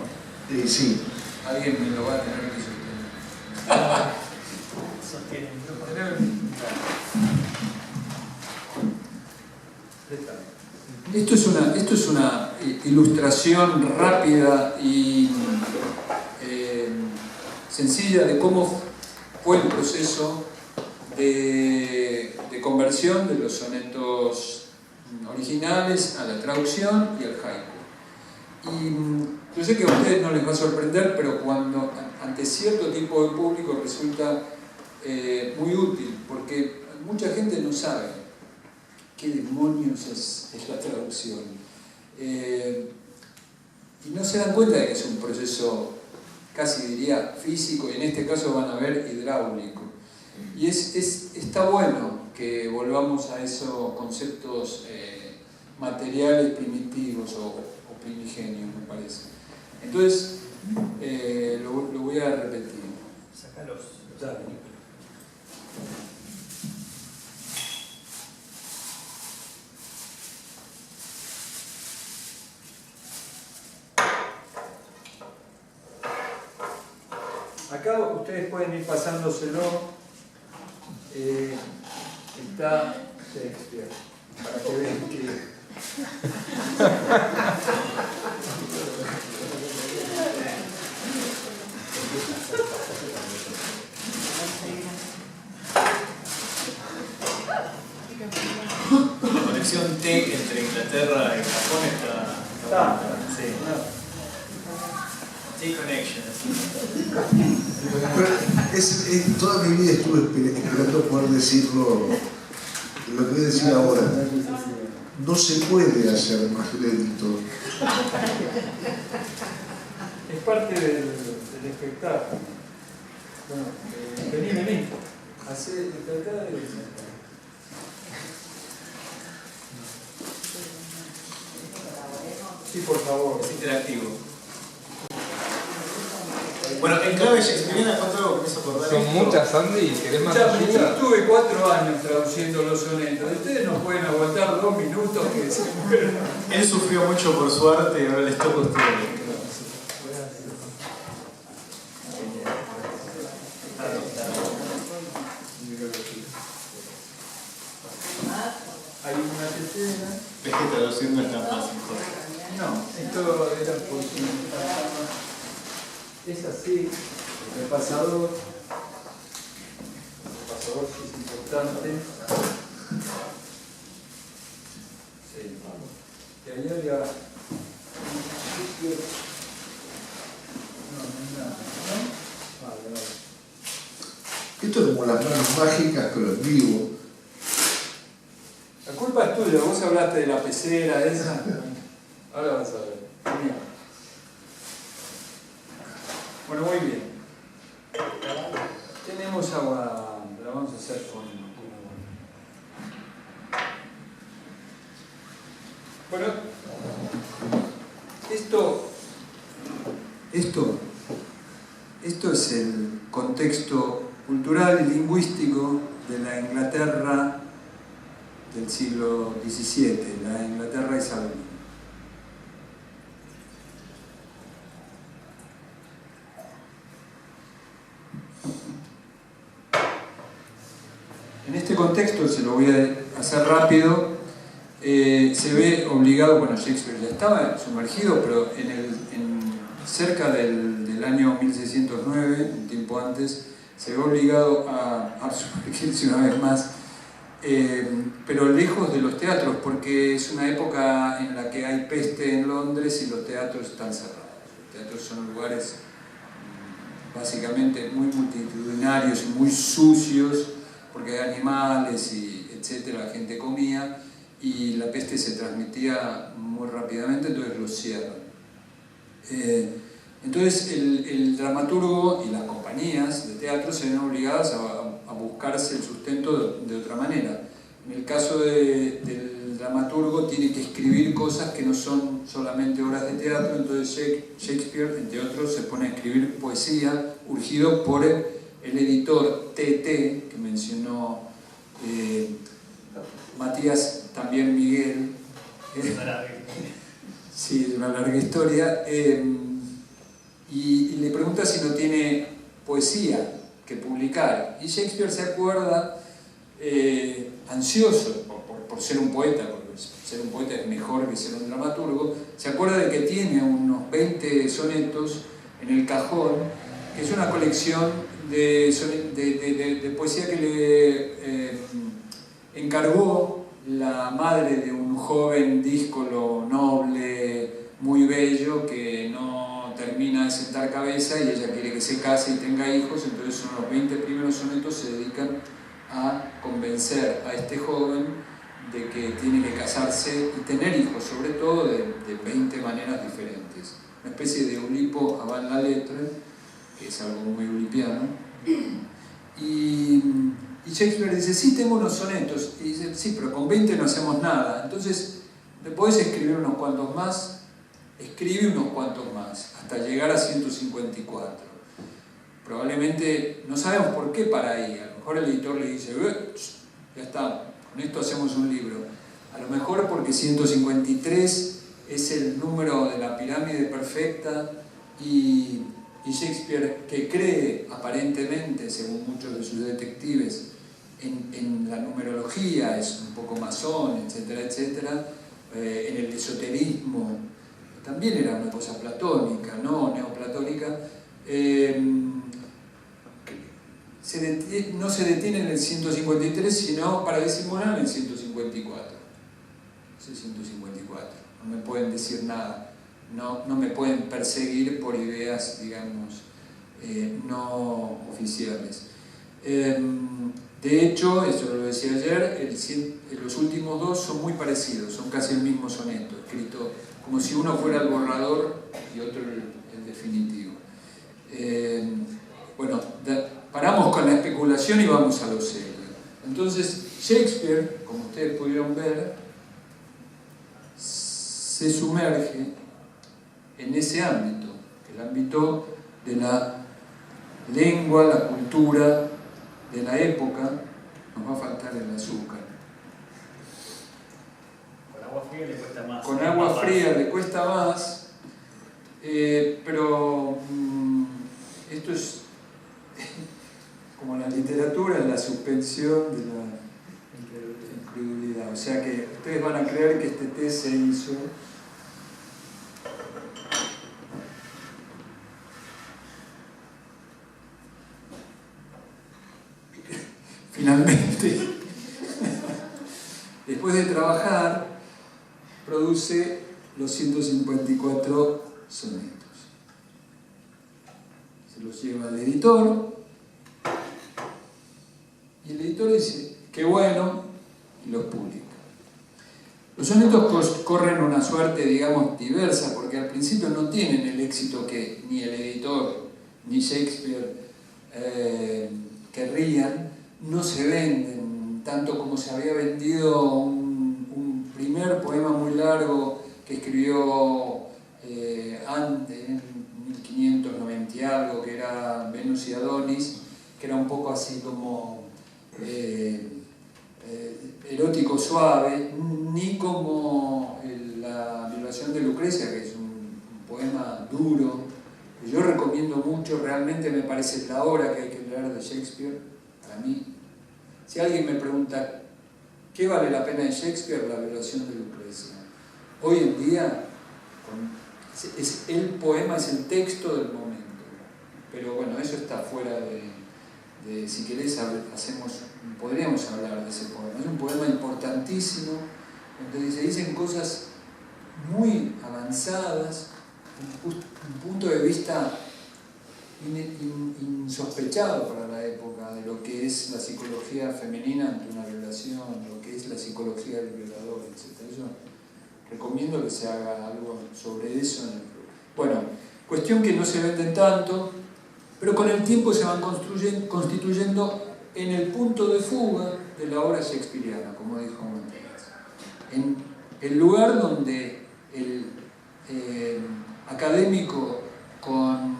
Sí. Alguien me lo va a tener que sostener. Esto es una ilustración rápida y sencilla de cómo fue el proceso de conversión de los sonetos originales a la traducción y al haiku. Y yo sé que a ustedes no les va a sorprender, pero cuando ante cierto tipo de público resulta muy útil, porque mucha gente no sabe qué demonios es la traducción. Y no se dan cuenta de que es un proceso, casi diría, físico, y en este caso van a ver hidráulico. Y está bueno que volvamos a esos conceptos materiales primitivos o primigenios, me parece. Entonces, lo voy a repetir. Sácalos. Acá ustedes pueden ir pasándoselo. Está Shakespeare, para que vean que... La conexión T entre Inglaterra y Japón está sí. T-Connection. Toda mi vida estuve esperando poder decirlo, lo que voy a decir ahora. No se puede hacer más lento. Es parte del espectáculo. Bueno, vení. Tratá de... Sí, por favor. Es interactivo. Bueno, en clave shakespeariana, ¿cuánto me hizo acordar? Son muchas, Andy, ¿querés más Yo ayuda? estuve 4 años traduciendo los sonetos. Ustedes no pueden aguantar 2 minutos que se mueran. Él sufrió mucho por su arte y ahora les toca a ustedes. Hay una tetera. Es que traducir no es tan fácil, Jorge. No, esto era por si... Es así, el pasador sí es importante. De ayer ya. Esto es como las manos mágicas, pero en vivo. La culpa es tuya, vos hablaste de la pecera esa. Ahora vas a ver. Genial. Bueno, muy bien. Tenemos agua, la vamos a hacer con agua. Bueno, esto es el contexto cultural y lingüístico de la Inglaterra del siglo XVII, la Inglaterra isabelina. En este contexto, se lo voy a hacer rápido, se ve obligado, bueno, Shakespeare ya estaba sumergido, pero cerca del año 1609, un tiempo antes, se ve obligado a sumergirse una vez más, pero lejos de los teatros, porque es una época en la que hay peste en Londres y los teatros están cerrados. Los teatros son lugares básicamente muy multitudinarios y muy sucios, porque hay animales y etcétera, la gente comía y la peste se transmitía muy rápidamente, entonces los cierran. Entonces el dramaturgo y las compañías de teatro se ven obligadas a buscarse el sustento de otra manera. En el caso del dramaturgo tiene que escribir cosas que no son solamente obras de teatro, entonces Shakespeare, entre otros, se pone a escribir poesía, urgido por el editor T.T., que mencionó Matías, también Miguel. Sí, es una larga historia. Y le pregunta si no tiene poesía que publicar. Y Shakespeare se acuerda, ansioso por ser un poeta, porque ser un poeta es mejor que ser un dramaturgo, se acuerda de que tiene unos 20 sonetos en el cajón, que es una colección de poesía que le encargó la madre de un joven díscolo noble, muy bello, que no termina de sentar cabeza y ella quiere que se case y tenga hijos, entonces son los 20 primeros sonetos se dedican a convencer a este joven de que tiene que casarse y tener hijos, sobre todo de 20 maneras diferentes. Una especie de Ulipo avant la lettre, que es algo muy ulipiano. Y Shakespeare dice, sí, tengo unos sonetos. Y dice, sí, pero con 20 no hacemos nada. Entonces, ¿me podés escribir unos cuantos más? Escribe unos cuantos más, hasta llegar a 154. Probablemente, no sabemos por qué para ahí. A lo mejor el editor le dice, ya está, con esto hacemos un libro. A lo mejor porque 153 es el número de la pirámide perfecta y Shakespeare, que cree aparentemente, según muchos de sus detectives, en la numerología, es un poco masón, etcétera, etcétera, en el esoterismo, también era una cosa platónica, no neoplatónica, no se detiene en el 153, sino para disimular en el 154. Es el 154, no me pueden decir nada. No me pueden perseguir por ideas, digamos, no oficiales. De hecho, eso lo decía ayer, los últimos dos son muy parecidos, son casi el mismo soneto, escrito como si uno fuera el borrador y otro el definitivo. Bueno, paramos con la especulación y vamos a lo serio. Entonces, Shakespeare, como ustedes pudieron ver, se sumerge en ese ámbito, el ámbito de la lengua, la cultura de la época. Nos va a faltar el azúcar. Con agua fría le cuesta más. Con agua fría le cuesta más, pero esto es como la literatura, la suspensión de la incredulidad. O sea que ustedes van a creer que este té se hizo finalmente, después de trabajar produce los 154 sonetos. Se los lleva al editor y el editor dice, qué bueno, y los publica. Los sonetos corren una suerte, digamos, diversa, porque al principio no tienen el éxito que ni el editor ni Shakespeare querrían, no se venden tanto como se había vendido un primer poema muy largo que escribió antes, en 1590 y algo, que era Venus y Adonis, que era un poco así como erótico suave, ni como la violación de Lucrecia, que es un poema duro. Yo recomiendo mucho, realmente me parece la obra que hay que leer de Shakespeare, para mí. Si alguien me pregunta, ¿qué vale la pena de Shakespeare? La violación de Lucrecia. Hoy en día, el poema es el texto del momento. Pero bueno, eso está fuera de si querés, podríamos hablar de ese poema. Es un poema importantísimo, donde se dicen cosas muy avanzadas, un punto de vista insospechado para la época de lo que es la psicología femenina ante una violación, lo que es la psicología del violador, etc. Yo recomiendo que se haga algo sobre eso. Bueno, cuestión que no se venden tanto, pero con el tiempo se van constituyendo en el punto de fuga de la obra shakespeariana, como dijo Montegas. En el lugar donde el académico con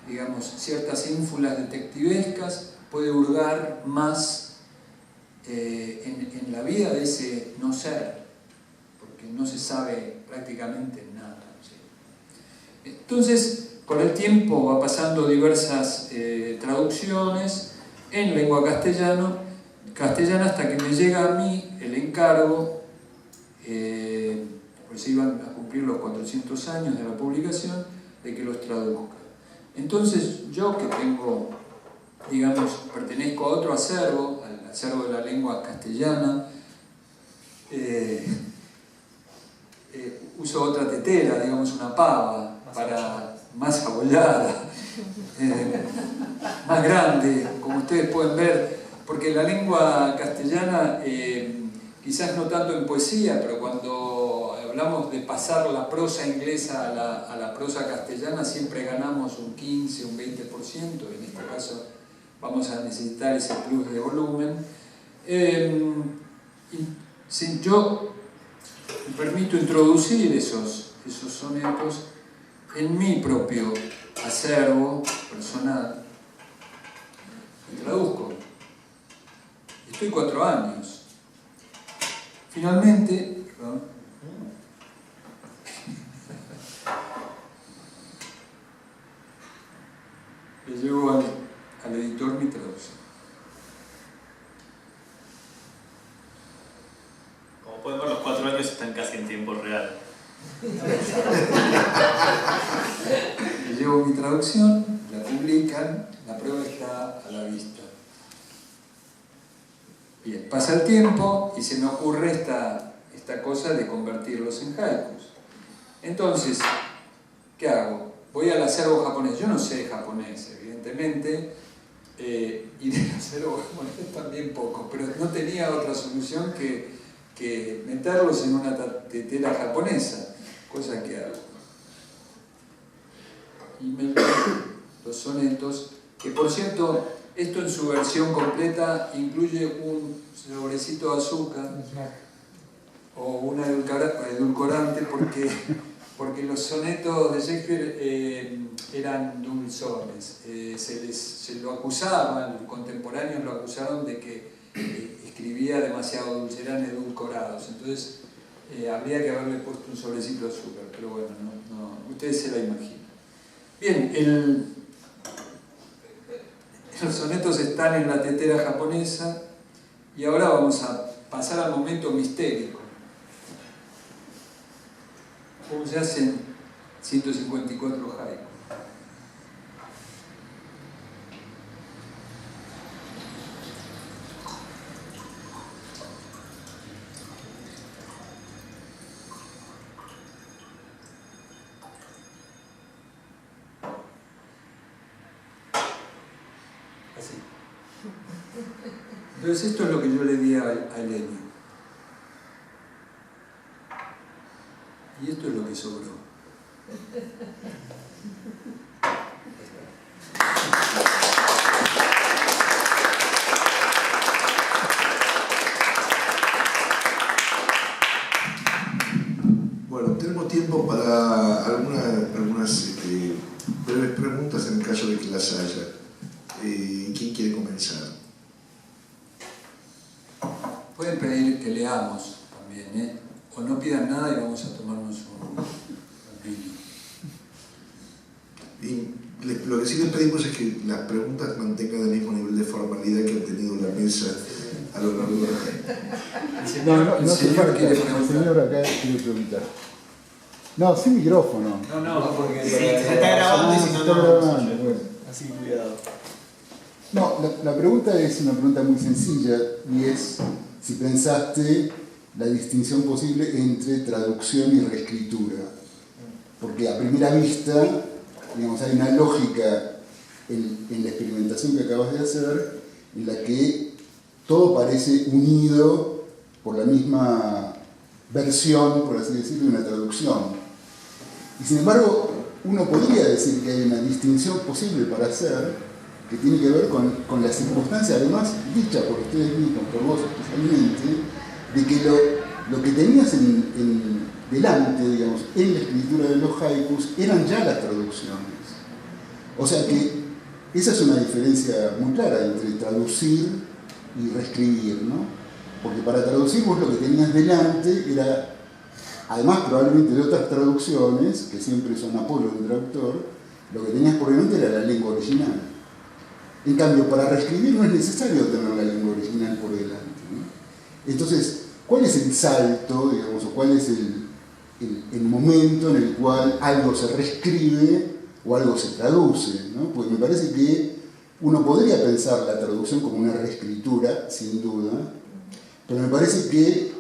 digamos, ciertas ínfulas detectivescas puede hurgar más en la vida de ese no ser, porque no se sabe prácticamente nada. ¿Sí? Entonces, con el tiempo va pasando diversas traducciones en lengua castellana hasta que me llega a mí el encargo, pues iban a cumplir los 400 años de la publicación, de que los traduzca. Entonces yo, que tengo, digamos, pertenezco a otro acervo, al acervo de la lengua castellana, uso otra tetera, digamos una pava, más abollada, más grande, como ustedes pueden ver, porque la lengua castellana, quizás no tanto en poesía, pero cuando hablamos de pasar la prosa inglesa a la prosa castellana, siempre ganamos un 15, un 20%, en este caso vamos a necesitar ese plus de volumen. Yo me permito introducir esos sonetos en mi propio acervo personal y traduzco. Estoy 4 años. Finalmente, le llevo al editor mi traducción. Como pueden ver, los 4 años están casi en tiempo real. Le llevo mi traducción, la publican, la prueba está a la vista. Bien, pasa el tiempo y se me ocurre esta cosa de convertirlos en haikus. Entonces, ¿qué hago? Voy al acervo japonés. Yo no sé japonés, evidentemente, y del acervo japonés también poco, pero no tenía otra solución que meterlos en una tetera japonesa, cosa que hago. Y me leo los sonetos, que por cierto, esto en su versión completa incluye un sobrecito de azúcar o un edulcorante, porque los sonetos de Shakespeare eran dulzones. Se lo acusaban, los contemporáneos lo acusaron de que escribía demasiado dulce, eran edulcorados. Entonces habría que haberle puesto un sobrecito de azúcar, pero bueno, no, ustedes se la imaginan. Bien, los sonetos están en la tetera japonesa y ahora vamos a pasar al momento mistérico. ¿Cómo se hacen 154 haikus? Entonces esto es lo que yo le di a Elenio. Y esto es lo que sobró. Bueno, tenemos tiempo para algunas breves preguntas en el caso de que las haya. ¿Quién quiere comenzar? Pueden pedir que leamos también, ¿eh? O no pidan nada y vamos a tomarnos un vino. Y lo que sí les pedimos es que las preguntas mantengan el mismo nivel de formalidad que ha tenido la mesa a lo largo de la... El señor quiere preguntar. El señor acá quiere preguntar. No, sin micrófono. No, porque se está grabando y si no, bueno. así cuidado. No, la pregunta es una pregunta muy sencilla y es si pensaste la distinción posible entre traducción y reescritura. Porque a primera vista, digamos, hay una lógica en la experimentación que acabas de hacer en la que todo parece unido por la misma versión, por así decirlo, de una traducción. Y sin embargo, uno podría decir que hay una distinción posible para hacer que tiene que ver con la circunstancia, además dicha por ustedes mismos, por vos especialmente, de que lo que tenías delante, digamos, en la escritura de los haikus, eran ya las traducciones. O sea que esa es una diferencia muy clara entre traducir y reescribir, ¿no? Porque para traducir vos lo que tenías delante era, además probablemente de otras traducciones, que siempre son apoyo del traductor, lo que tenías por delante era la lengua original. En cambio, para reescribir no es necesario tener la lengua original por delante, ¿no? Entonces, ¿cuál es el salto, digamos, o cuál es el momento en el cual algo se reescribe o algo se traduce, ¿no? Pues me parece que uno podría pensar la traducción como una reescritura, sin duda, pero me parece que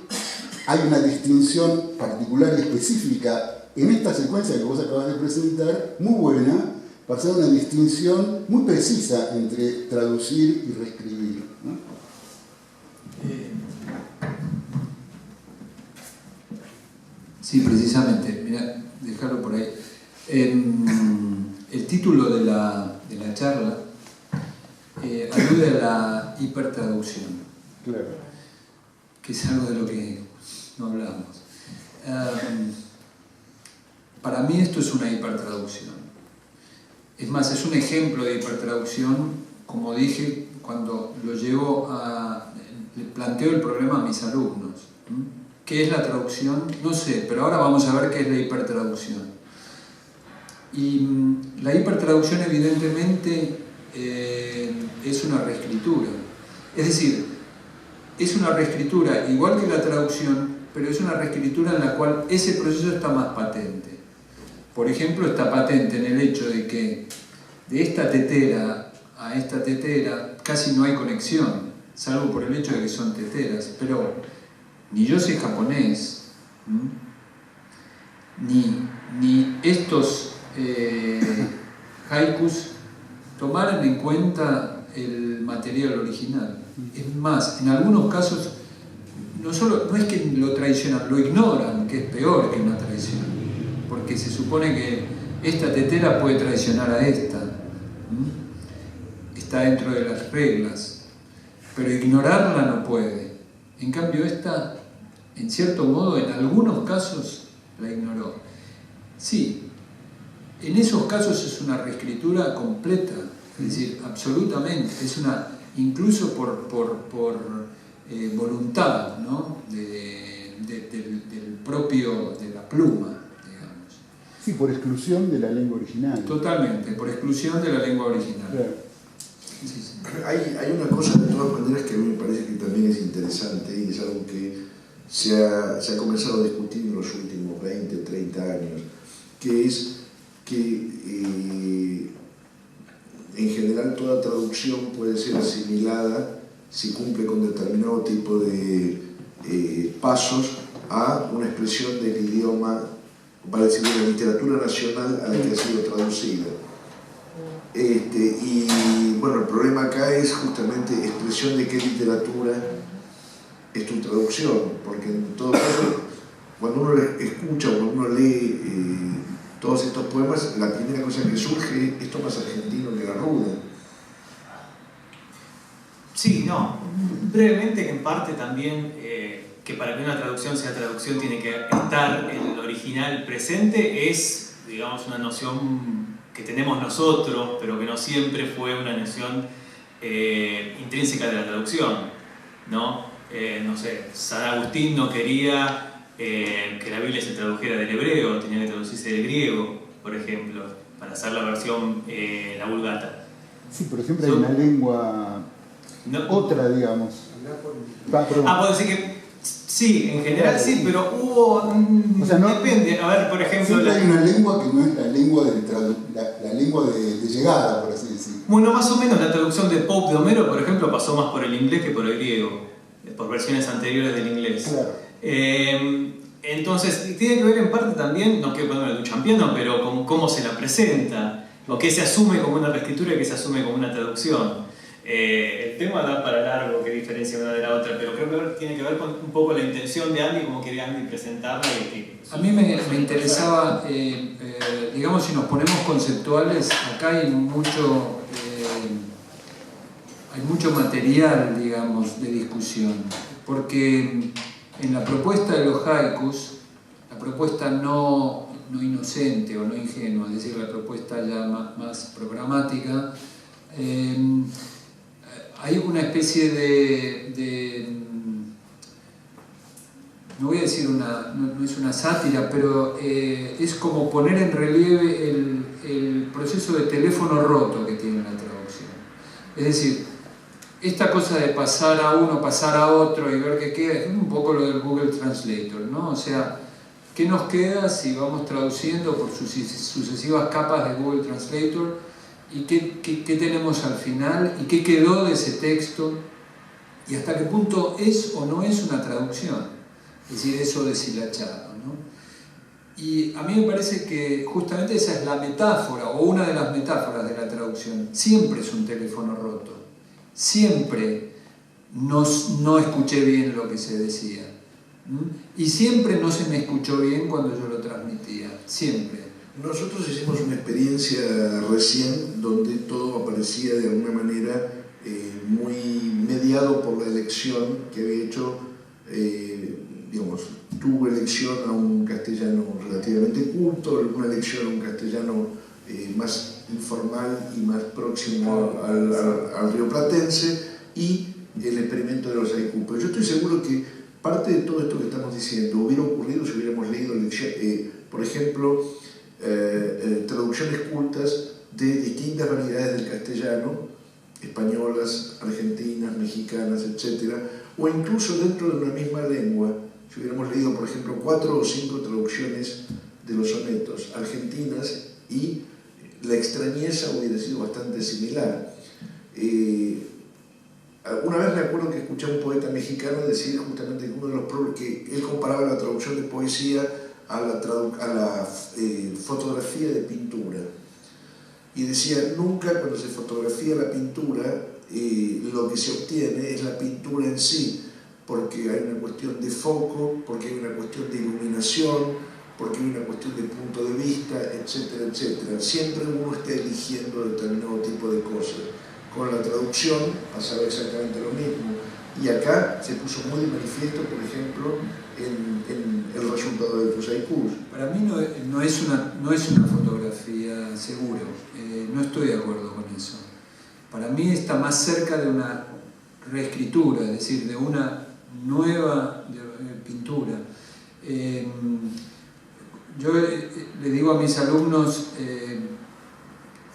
hay una distinción particular y específica en esta secuencia que vos acabas de presentar, muy buena, para hacer una distinción muy precisa entre traducir y reescribir, ¿no? Sí, precisamente. Mira, dejarlo por ahí. El título de la charla alude a la hipertraducción. Claro. Que es algo de lo que no hablamos. Para mí esto es una hipertraducción. Es más, es un ejemplo de hipertraducción, como dije, cuando le planteo el problema a mis alumnos. ¿Qué es la traducción? No sé, pero ahora vamos a ver qué es la hipertraducción. Y la hipertraducción evidentemente es una reescritura. Es decir, es una reescritura igual que la traducción, pero es una reescritura en la cual ese proceso está más patente. Por ejemplo, está patente en el hecho de que de esta tetera a esta tetera casi no hay conexión, salvo por el hecho de que son teteras, pero ni yo sé japonés, ni estos haikus tomaron en cuenta el material original. Es más, en algunos casos no es que lo traicionan, lo ignoran, que es peor que una traición, porque se supone que esta tetera puede traicionar a esta, está dentro de las reglas, pero ignorarla no puede. En cambio esta, en cierto modo, en algunos casos la ignoró. Sí, en esos casos es una reescritura completa, es decir, absolutamente, es una, incluso por voluntad, ¿no? del propio, de la pluma, digamos. Sí, por exclusión de la lengua original. Totalmente, por exclusión de la lengua original. Claro. Sí, sí. Hay una cosa de todas maneras que a mí me parece que también es interesante y es algo que se ha comenzado a discutir en los últimos 20, 30 años, que es que en general toda traducción puede ser asimilada si cumple con determinado tipo de pasos a una expresión del idioma, para decir, de la literatura nacional a la que ha sido traducida. Y bueno, el problema acá es justamente expresión de qué literatura es tu traducción, porque en todo caso, cuando uno escucha o cuando uno lee todos estos poemas, la primera cosa que surge es esto más argentino que la ruda. Sí, no, brevemente que en parte también que para que una traducción sea traducción tiene que estar el original presente, es, digamos, una noción que tenemos nosotros, pero que no siempre fue una noción intrínseca de la traducción, ¿no? No sé, San Agustín no quería que la Biblia se tradujera del hebreo, tenía que traducirse del griego, por ejemplo, para hacer la versión, la Vulgata. Sí, por ejemplo, hay una lengua, otra, digamos. Puedo decir que sí, en general sí, pero hubo. O sea, no, depende. A ver, por ejemplo. Siempre hay una lengua que no es la lengua la lengua de llegada, por así decirlo. Bueno, más o menos la traducción de Pope de Homero, por ejemplo, pasó más por el inglés que por el griego, por versiones anteriores del inglés. Claro. Entonces, tiene que ver en parte también, no quiero ponerme de un champiano, pero con cómo se la presenta, o qué se asume como una reescritura y qué se asume como una traducción. El tema da para largo, qué diferencia una de la otra, pero creo que tiene que ver con un poco la intención de Andy, cómo quería Andy presentarla. A mí me interesaba, digamos, si nos ponemos conceptuales, acá hay mucho material, digamos, de discusión, porque en la propuesta de los haikus, la propuesta no inocente o no ingenua, es decir, la propuesta ya más programática, hay una especie no voy a decir no es una sátira, pero es como poner en relieve el proceso de teléfono roto que tiene la traducción. Es decir, esta cosa de pasar a uno, pasar a otro y ver qué queda, es un poco lo del Google Translator, ¿no? O sea, ¿qué nos queda si vamos traduciendo por sucesivas capas de Google Translator? ¿Y qué tenemos al final? ¿Y qué quedó de ese texto? ¿Y hasta qué punto es o no es una traducción? Es decir, eso deshilachado, ¿no? Y a mí me parece que justamente esa es la metáfora, o una de las metáforas de la traducción. Siempre es un teléfono roto. Siempre no escuché bien lo que se decía. Y siempre no se me escuchó bien cuando yo lo transmitía. Siempre. Nosotros hicimos una experiencia recién donde todo aparecía de alguna manera muy mediado por la elección que había hecho, digamos, tuvo elección a un castellano relativamente culto, una elección a un castellano más informal y más próximo al rioplatense, y el experimento de los haikus. Pero yo estoy seguro que parte de todo esto que estamos diciendo hubiera ocurrido si hubiéramos leído, por ejemplo, traducciones cultas de distintas variedades del castellano, españolas, argentinas, mexicanas, etc. O incluso dentro de una misma lengua, si hubiéramos leído, por ejemplo, 4 o 5 traducciones de los sonetos argentinas, y la extrañeza hubiera sido bastante similar. Una vez me acuerdo que escuché a un poeta mexicano decir justamente que uno de los problemas, que él comparaba la traducción de poesía a la fotografía de pintura, y decía, nunca cuando se fotografía la pintura lo que se obtiene es la pintura en sí, porque hay una cuestión de foco, porque hay una cuestión de iluminación, porque hay una cuestión de punto de vista, etcétera, etcétera. Siempre uno está eligiendo determinado tipo de cosas. Con la traducción pasaba exactamente lo mismo, y acá se puso muy de manifiesto, por ejemplo, en el resultado de tus haikus. Para mí no es una fotografía, seguro, no estoy de acuerdo con eso. Para mí está más cerca de una reescritura, es decir, de una nueva pintura. Yo le digo a mis alumnos,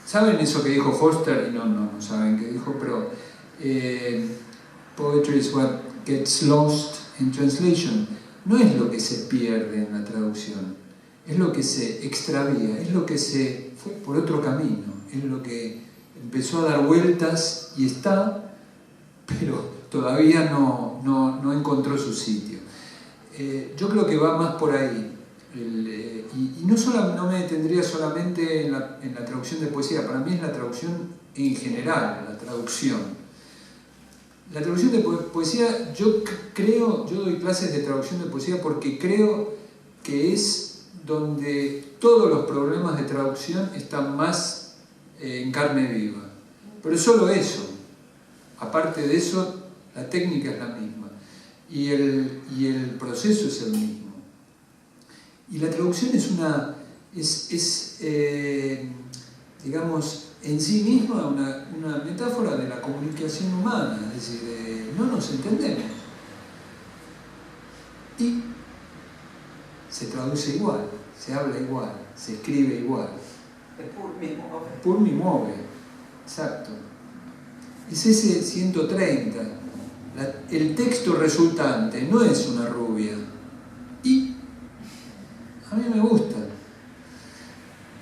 ¿saben eso que dijo Forster? Y no saben qué dijo, pero poetry is what gets lost in translation. No es lo que se pierde en la traducción, es lo que se extravía, es lo que se fue por otro camino, es lo que empezó a dar vueltas y está, pero todavía no encontró su sitio. Yo creo que va más por ahí. Y no me detendría solamente en la traducción de poesía, para mí es la traducción en general, la traducción. La traducción de poesía, yo doy clases de traducción de poesía porque creo que es donde todos los problemas de traducción están más en carne viva. Pero solo eso. Aparte de eso, la técnica es la misma y el proceso es el mismo. Y la traducción digamos, en sí misma una metáfora de la comunicación humana, es decir, no nos entendemos. Y se traduce igual, se habla igual, se escribe igual. Pur mi muove, exacto. Es ese 130. El texto resultante no es una rubia. Y a mí me gusta.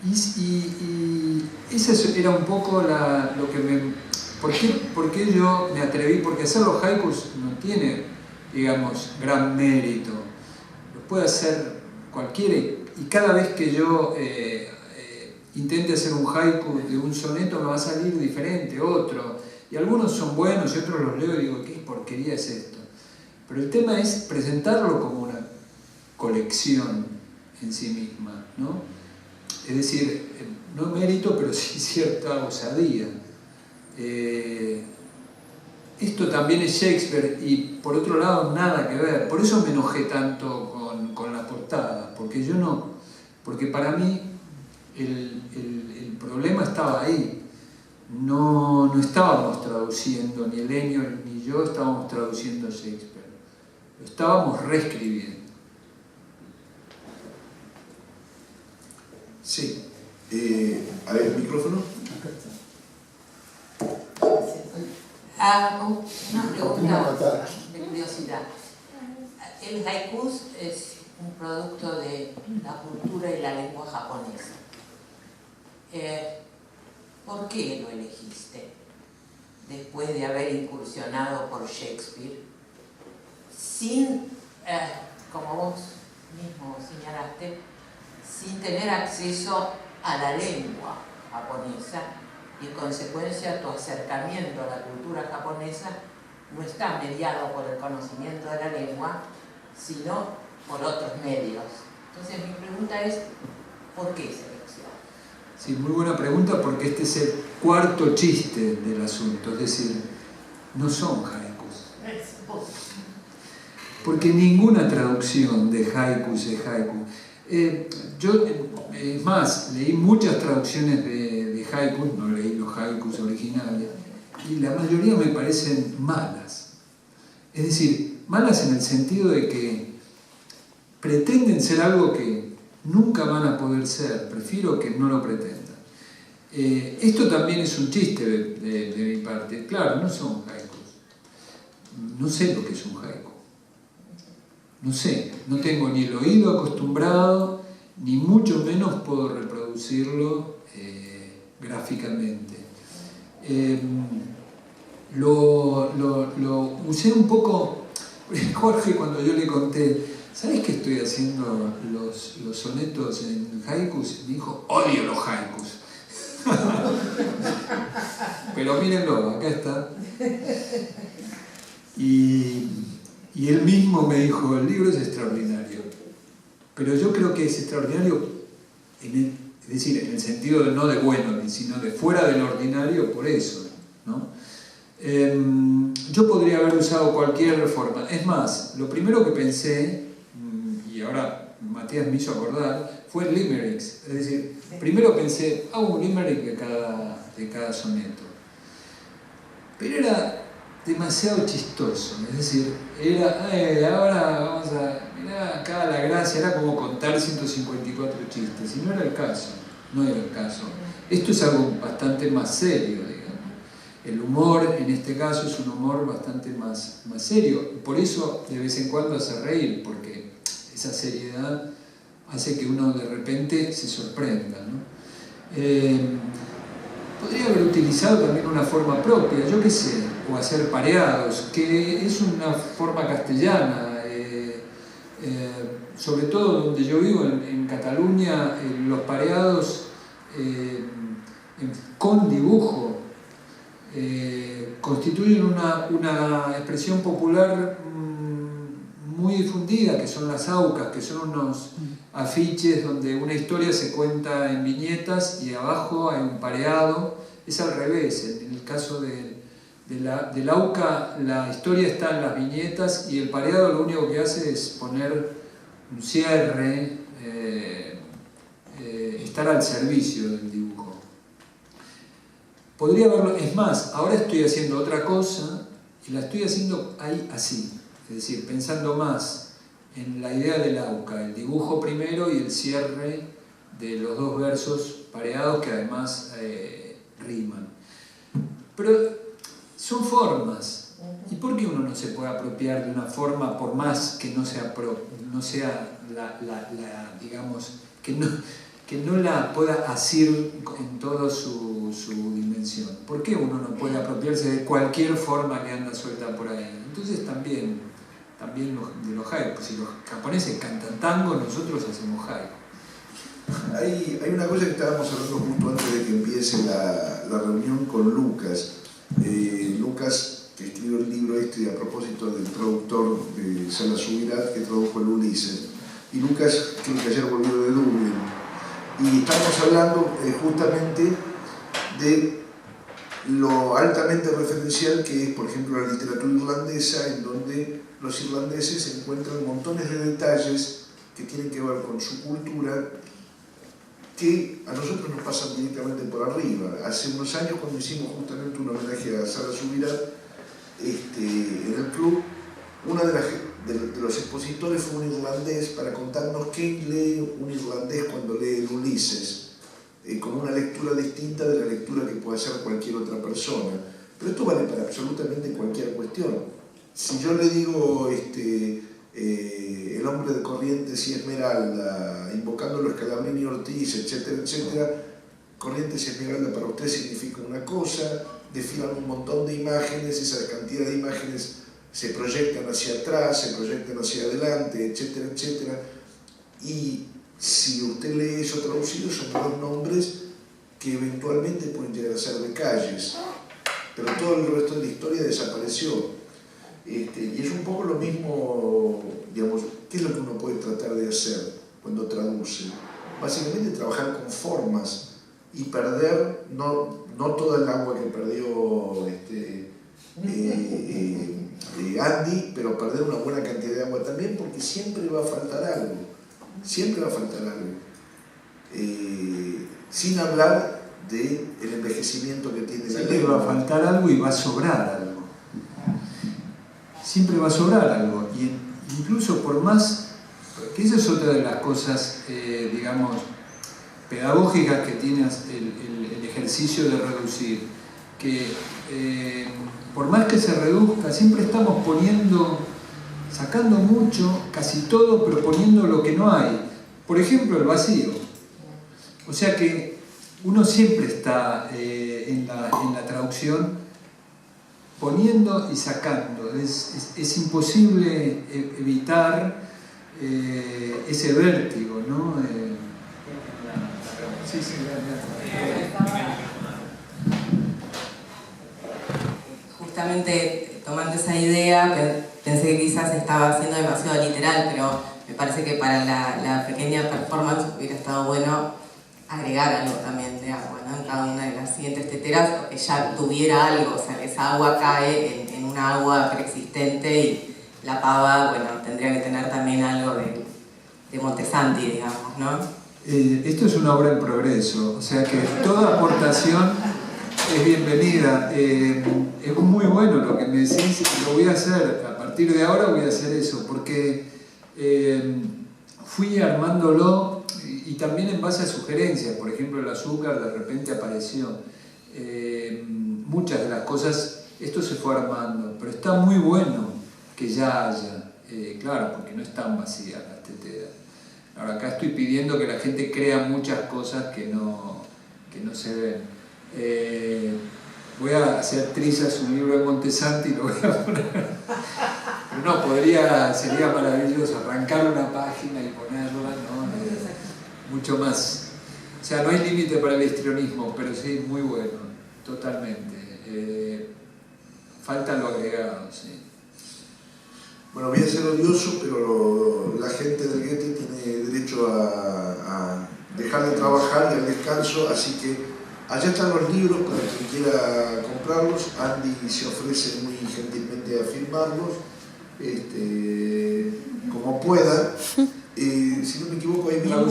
Y esa era un poco lo que me... ¿Por qué yo me atreví? Porque hacer los haikus no tiene, digamos, gran mérito. Lo puede hacer cualquiera. Y cada vez que yo intente hacer un haiku de un soneto me va a salir diferente, otro. Y algunos son buenos y otros los leo y digo, ¿qué porquería es esto? Pero el tema es presentarlo como una colección en sí misma, ¿no? Es decir, no mérito, pero sí cierta osadía. Esto también es Shakespeare y por otro lado nada que ver. Por eso me enojé tanto con la portada, porque para mí el problema estaba ahí. No estábamos traduciendo, ni Helenio ni yo estábamos traduciendo Shakespeare, lo estábamos reescribiendo. Sí. A ver, micrófono. Una pregunta de curiosidad. El haiku es un producto de la cultura y la lengua japonesa. ¿Por qué lo elegiste? Después de haber incursionado por Shakespeare, sin, como vos mismo señalaste, sin tener acceso a la lengua japonesa, y en consecuencia tu acercamiento a la cultura japonesa no está mediado por el conocimiento de la lengua, sino por otros medios. Entonces mi pregunta es, ¿por qué esa elección? Sí, muy buena pregunta, porque este es el cuarto chiste del asunto, es decir, no son haikus. Porque ninguna traducción de haikus es haiku. Es más, leí muchas traducciones de haikus, no leí los haikus originales, y la mayoría me parecen malas. Es decir, malas en el sentido de que pretenden ser algo que nunca van a poder ser, prefiero que no lo pretendan. Esto también es un chiste de mi parte. Claro, no son haikus. No sé lo que es un haiku. No sé, no tengo ni el oído acostumbrado, ni mucho menos puedo reproducirlo gráficamente. Lo usé un poco, Jorge, cuando yo le conté, ¿sabes que estoy haciendo los sonetos en haikus? Me dijo, odio los haikus. Pero mírenlo, acá está. Y él mismo me dijo, el libro es extraordinario. Pero yo creo que es extraordinario, es decir, en el sentido de no de bueno, sino de fuera del ordinario, por eso, ¿no? Yo podría haber usado cualquier forma. Es más, lo primero que pensé, y ahora Matías me hizo acordar, fue en limericks. Es decir, primero pensé, hago un limerick de cada soneto. Pero era demasiado chistoso, es decir, ahora vamos a, mirá acá la gracia, era como contar 154 chistes, y no era el caso. Esto es algo bastante más serio, digamos. El humor, en este caso, es un humor bastante más serio, por eso de vez en cuando hace reír, porque esa seriedad hace que uno de repente se sorprenda, ¿no? Podría haber utilizado también una forma propia, yo qué sé, o hacer pareados, que es una forma castellana. sobre todo donde yo vivo, en Cataluña, los pareados con dibujo constituyen una expresión popular muy difundida, que son las aucas, que son unos afiches donde una historia se cuenta en viñetas y abajo hay un pareado. Es al revés, en el caso del AUCA la historia está en las viñetas y el pareado lo único que hace es poner un cierre, estar al servicio del dibujo. Podría verlo, es más, ahora estoy haciendo otra cosa y la estoy haciendo ahí así, es decir, pensando más en la idea del AUCA, el dibujo primero y el cierre de los dos versos pareados que además riman. Pero son formas. ¿Y por qué uno no se puede apropiar de una forma por más que no sea digamos, que no la pueda asir en toda su dimensión? ¿Por qué uno no puede apropiarse de cualquier forma que anda suelta por ahí? Entonces también de los haiku. Si los japoneses cantan tango, nosotros hacemos haiku. Hay una cosa que estábamos hablando justo antes de que empiece la reunión con Lucas. Lucas, que escribió el libro a propósito del traductor de Sala Subirat, que tradujo el Ulises. Y Lucas, creo que ayer volvió de Dublín. Y estamos hablando justamente de lo altamente referencial que es, por ejemplo, la literatura irlandesa, en donde los irlandeses encuentran montones de detalles que tienen que ver con su cultura, que a nosotros nos pasan directamente por arriba. Hace unos años, cuando hicimos justamente un homenaje a Sara Subirat en el club, uno de los expositores fue un irlandés para contarnos qué lee un irlandés cuando lee el Ulises, con una lectura distinta de la lectura que puede hacer cualquier otra persona. Pero esto vale para absolutamente cualquier cuestión. Si yo le digo el hombre de Corrientes y Esmeralda, invocando los Scalabrini y Ortiz, etcétera, etcétera, Corrientes y Esmeralda para usted significa una cosa, desfilan un montón de imágenes, esa cantidad de imágenes se proyectan hacia atrás, se proyectan hacia adelante, etcétera, etcétera, y si usted lee eso traducido son dos nombres que eventualmente pueden llegar a ser de calles, pero todo el resto de la historia desapareció. Y es un poco lo mismo, digamos, ¿qué es lo que uno puede tratar de hacer cuando traduce? Básicamente trabajar con formas y perder, no toda el agua que perdió Andy, pero perder una buena cantidad de agua también, porque siempre va a faltar algo, sin hablar del envejecimiento que tiene la lengua. Siempre va a faltar algo y va a sobrar algo. Siempre va a sobrar algo, y incluso por más, que esa es otra de las cosas, digamos, pedagógicas que tiene el ejercicio de reducir, que por más que se reduzca, siempre estamos sacando mucho, casi todo, pero poniendo lo que no hay. Por ejemplo, el vacío. O sea que uno siempre está en la traducción poniendo y sacando. Es imposible evitar ese vértigo, ¿no? Sí, justamente tomando esa idea, pensé que quizás estaba siendo demasiado literal, pero me parece que para la pequeña performance hubiera estado bueno agregar algo también de agua, ¿no? En cada una de las siguientes teteras, o que ya tuviera algo, o sea, que esa agua cae en un agua preexistente y la pava, bueno, tendría que tener también algo de Montesanti, digamos, ¿no? Esto es una obra en progreso, o sea que toda aportación es bienvenida. Es muy bueno lo que me decís, lo voy a hacer, a partir de ahora voy a hacer eso, porque fui armándolo y también en base a sugerencias. Por ejemplo, el azúcar de repente apareció. Muchas de las cosas, esto se fue armando, pero está muy bueno que ya haya, claro, porque no están vacías las teteras. Ahora acá estoy pidiendo que la gente crea muchas cosas que no se ven. Voy a hacer trizas un libro de Montesanti y lo voy a poner Pero no, sería maravilloso arrancar una página y ponerla, ¿no? Mucho más. O sea, no hay límite para el histrionismo, pero sí, muy bueno, totalmente. Falta lo agregado, sí. Bueno, voy a ser odioso, pero la gente del Getty tiene derecho a dejar de trabajar y al descanso, así que allá están los libros para quien quiera comprarlos. Andy se ofrece muy gentilmente a firmarlos, como pueda. Si no me equivoco, hay vino.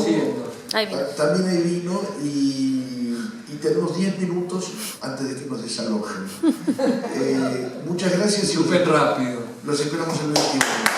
También hay vino y tenemos 10 minutos antes de que nos desalojen. Muchas gracias. Súper rápido. Los esperamos el 21.